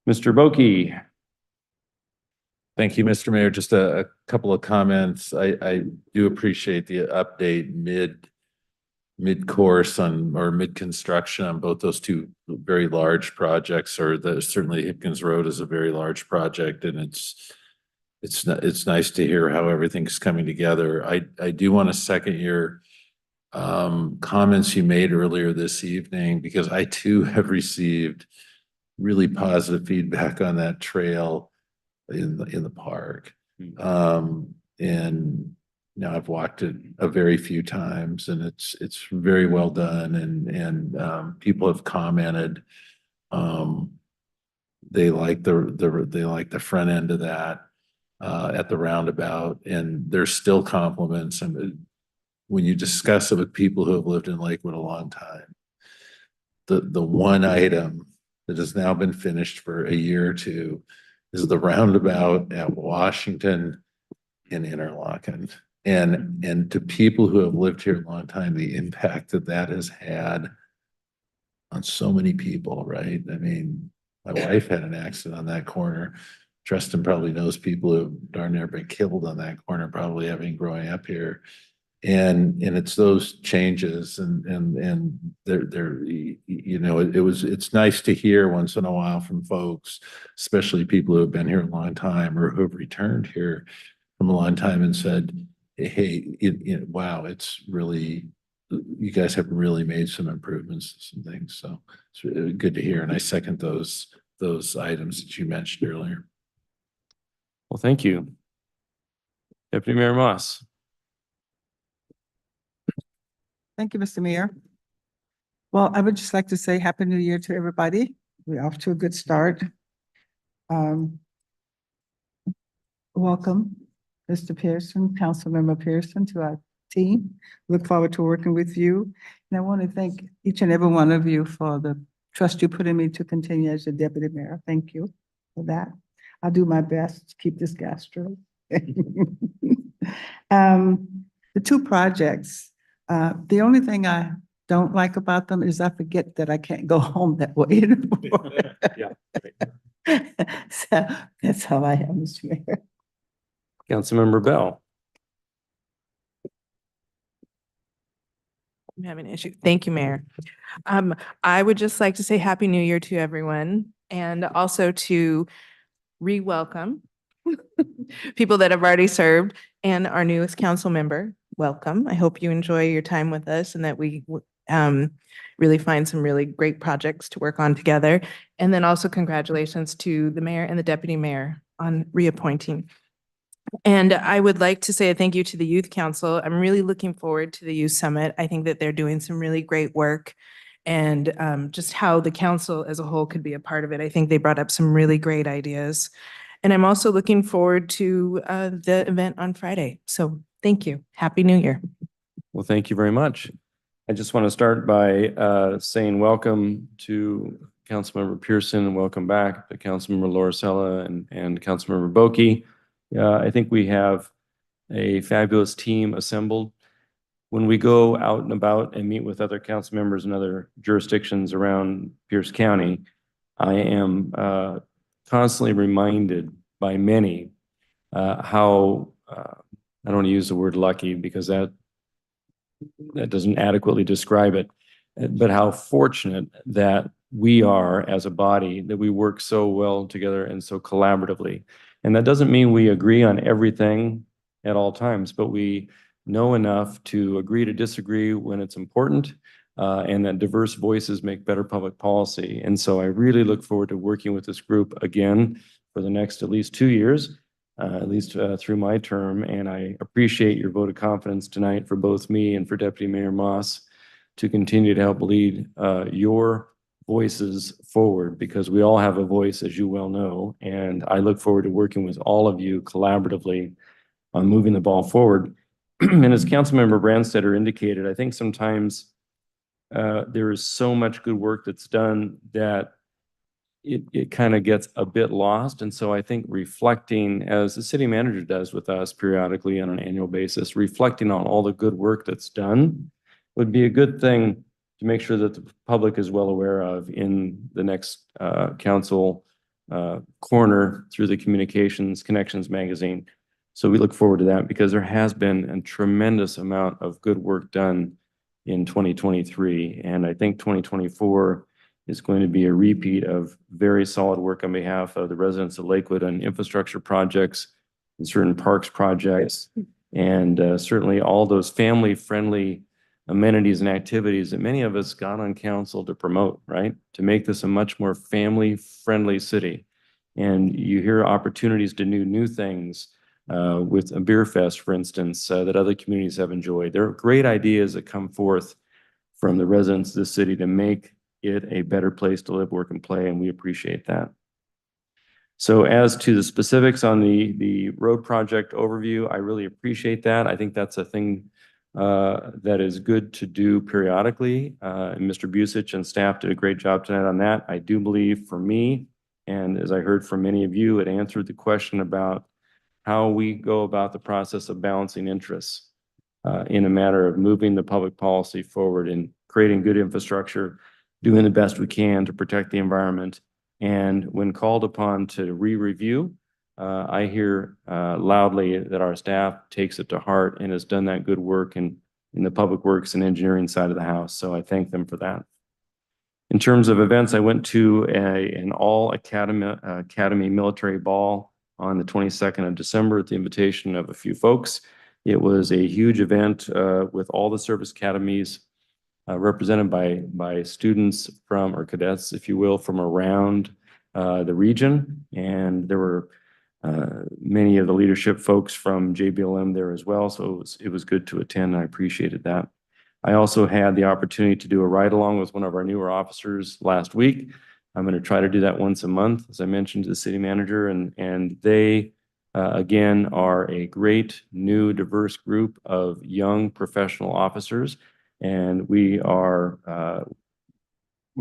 Mr. Boki. Thank you, Mr. Mayor. Just a couple of comments. I do appreciate the update mid-course or mid-construction on both those two very large projects, certainly Hipkins Road is a very large project, and it's nice to hear how everything's coming together. I do want to second your comments you made earlier this evening, because I too have received really positive feedback on that trail in the park. And now I've walked it a very few times, and it's very well done, and people have commented. They like the front end of that at the roundabout, and there's still compliments. And when you discuss it with people who have lived in Lakewood a long time, the one item that has now been finished for a year or two is the roundabout at Washington and Interlochen. And to people who have lived here a long time, the impact that has had on so many people, right? I mean, my wife had an accident on that corner. Tristan probably knows people who have darn near been killed on that corner, probably having growing up here. And it's those changes, and they're it's nice to hear once in a while from folks, especially people who have been here a long time or who have returned here from a long time and said, hey, wow, it's really, you guys have really made some improvements to some things. So it's really good to hear. And I second those items that you mentioned earlier. Well, thank you. Deputy Mayor Moss. Thank you, Mr. Mayor. Well, I would just like to say Happy New Year to everybody. We're off to a good start. Welcome, Mr. Pearson, Councilmember Pearson, to our team. Look forward to working with you. And I want to thank each and every one of you for the trust you put in me to continue as your deputy mayor. Thank you for that. I'll do my best to keep this gas straight. The two projects, the only thing I don't like about them is I forget that I can't go home that way anymore. Yeah. So that's how I am, Mr. Mayor. Councilmember Bell. I'm having an issue. Thank you, Mayor. I would just like to say Happy New Year to everyone, and also to re-welcome people that have already served and our newest council member. Welcome. I hope you enjoy your time with us and that we really find some really great projects to work on together. And then also congratulations to the mayor and the deputy mayor on reappointing. And I would like to say a thank you to the Youth Council. I'm really looking forward to the Youth Summit. I think that they're doing some really great work, and just how the council as a whole could be a part of it. I think they brought up some really great ideas. And I'm also looking forward to the event on Friday. So thank you. Happy New Year. Well, thank you very much. I just want to start by saying welcome to Councilmember Pearson and welcome back to Councilmember Lauricella and Councilmember Boki. I think we have a fabulous team assembled. When we go out and about and meet with other council members in other jurisdictions around Pierce County, I am constantly reminded by many how, I don't want to use the word lucky because that doesn't adequately describe it, but how fortunate that we are as a body, that we work so well together and so collaboratively. And that doesn't mean we agree on everything at all times, but we know enough to agree to disagree when it's important, and that diverse voices make better public policy. And so I really look forward to working with this group again for the next at least 2 years, at least through my term. And I appreciate your vote of confidence tonight for both me and for Deputy Mayor Moss to continue to help lead your voices forward, because we all have a voice, as you well know. And I look forward to working with all of you collaboratively on moving the ball forward. And as Councilmember Brandstetter indicated, I think sometimes there is so much good work that's done that it kind of gets a bit lost. And so I think reflecting, as the city manager does with us periodically on an annual basis, reflecting on all the good work that's done would be a good thing to make sure that the public is well aware of in the next council corner through the Communications Connections magazine. So we look forward to that, because there has been a tremendous amount of good work done in 2023. And I think 2024 is going to be a repeat of very solid work on behalf of the residents of Lakewood on infrastructure projects and certain parks projects, and certainly all those family-friendly amenities and activities that many of us got on council to promote, right? To make this a much more family-friendly city. And you hear opportunities to do new things with a beer fest, for instance, that other communities have enjoyed. There are great ideas that come forth from the residents of the city to make it a better place to live, work, and play, and we appreciate that. So as to the specifics on the road project overview, I really appreciate that. I think that's a thing that is good to do periodically. And Mr. Busich and staff did a great job tonight on that. I do believe, for me, and as I heard from many of you, it answered the question about how we go about the process of balancing interests in a matter of moving the public policy forward and creating good infrastructure, doing the best we can to protect the environment. And when called upon to re-review, I hear loudly that our staff takes it to heart and has done that good work in the public works and engineering side of the house. So I thank them for that. In terms of events, I went to an all academy military ball on the 22nd of December at the invitation of a few folks. It was a huge event with all the service academies represented by students from, or cadets, if you will, from around the region. And there were many of the leadership folks from JBLM there as well. So it was good to attend. I appreciated that. I also had the opportunity to do a ride along with one of our newer officers last week. I'm going to try to do that once a month, as I mentioned to the city manager, and they again are a great new diverse group of young professional officers, and we're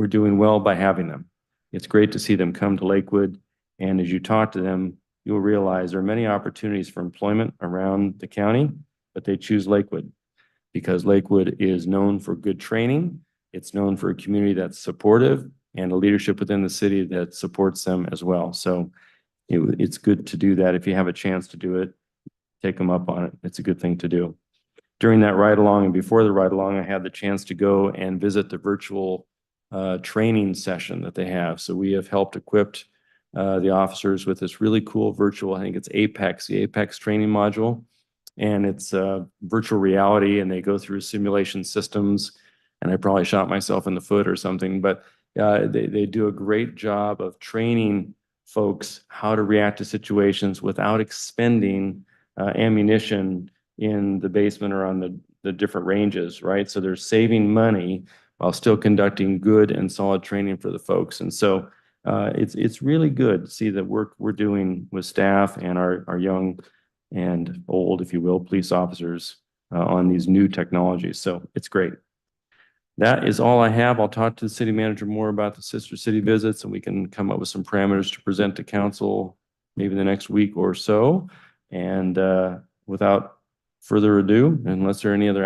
doing well by having them. It's great to see them come to Lakewood, and as you talk to them, you'll realize there are many opportunities for employment around the county, but they choose Lakewood because Lakewood is known for good training. It's known for a community that's supportive and a leadership within the city that supports them as well. So it's good to do that. If you have a chance to do it, take them up on it. It's a good thing to do. During that ride along and before the ride along, I had the chance to go and visit the virtual training session that they have. So we have helped equip the officers with this really cool virtual, I think it's Apex, the Apex training module. And it's virtual reality, and they go through simulation systems, and I probably shot myself in the foot or something, but they do a great job of training folks how to react to situations without expending ammunition in the basement or on the different ranges, right? So they're saving money while still conducting good and solid training for the folks. And so it's really good to see the work we're doing with staff and our young and old, if you will, police officers on these new technologies. So it's great. That is all I have. I'll talk to the city manager more about the sister city visits, and we can come up with some parameters to present to council maybe the next week or so. And without further ado, unless there are any other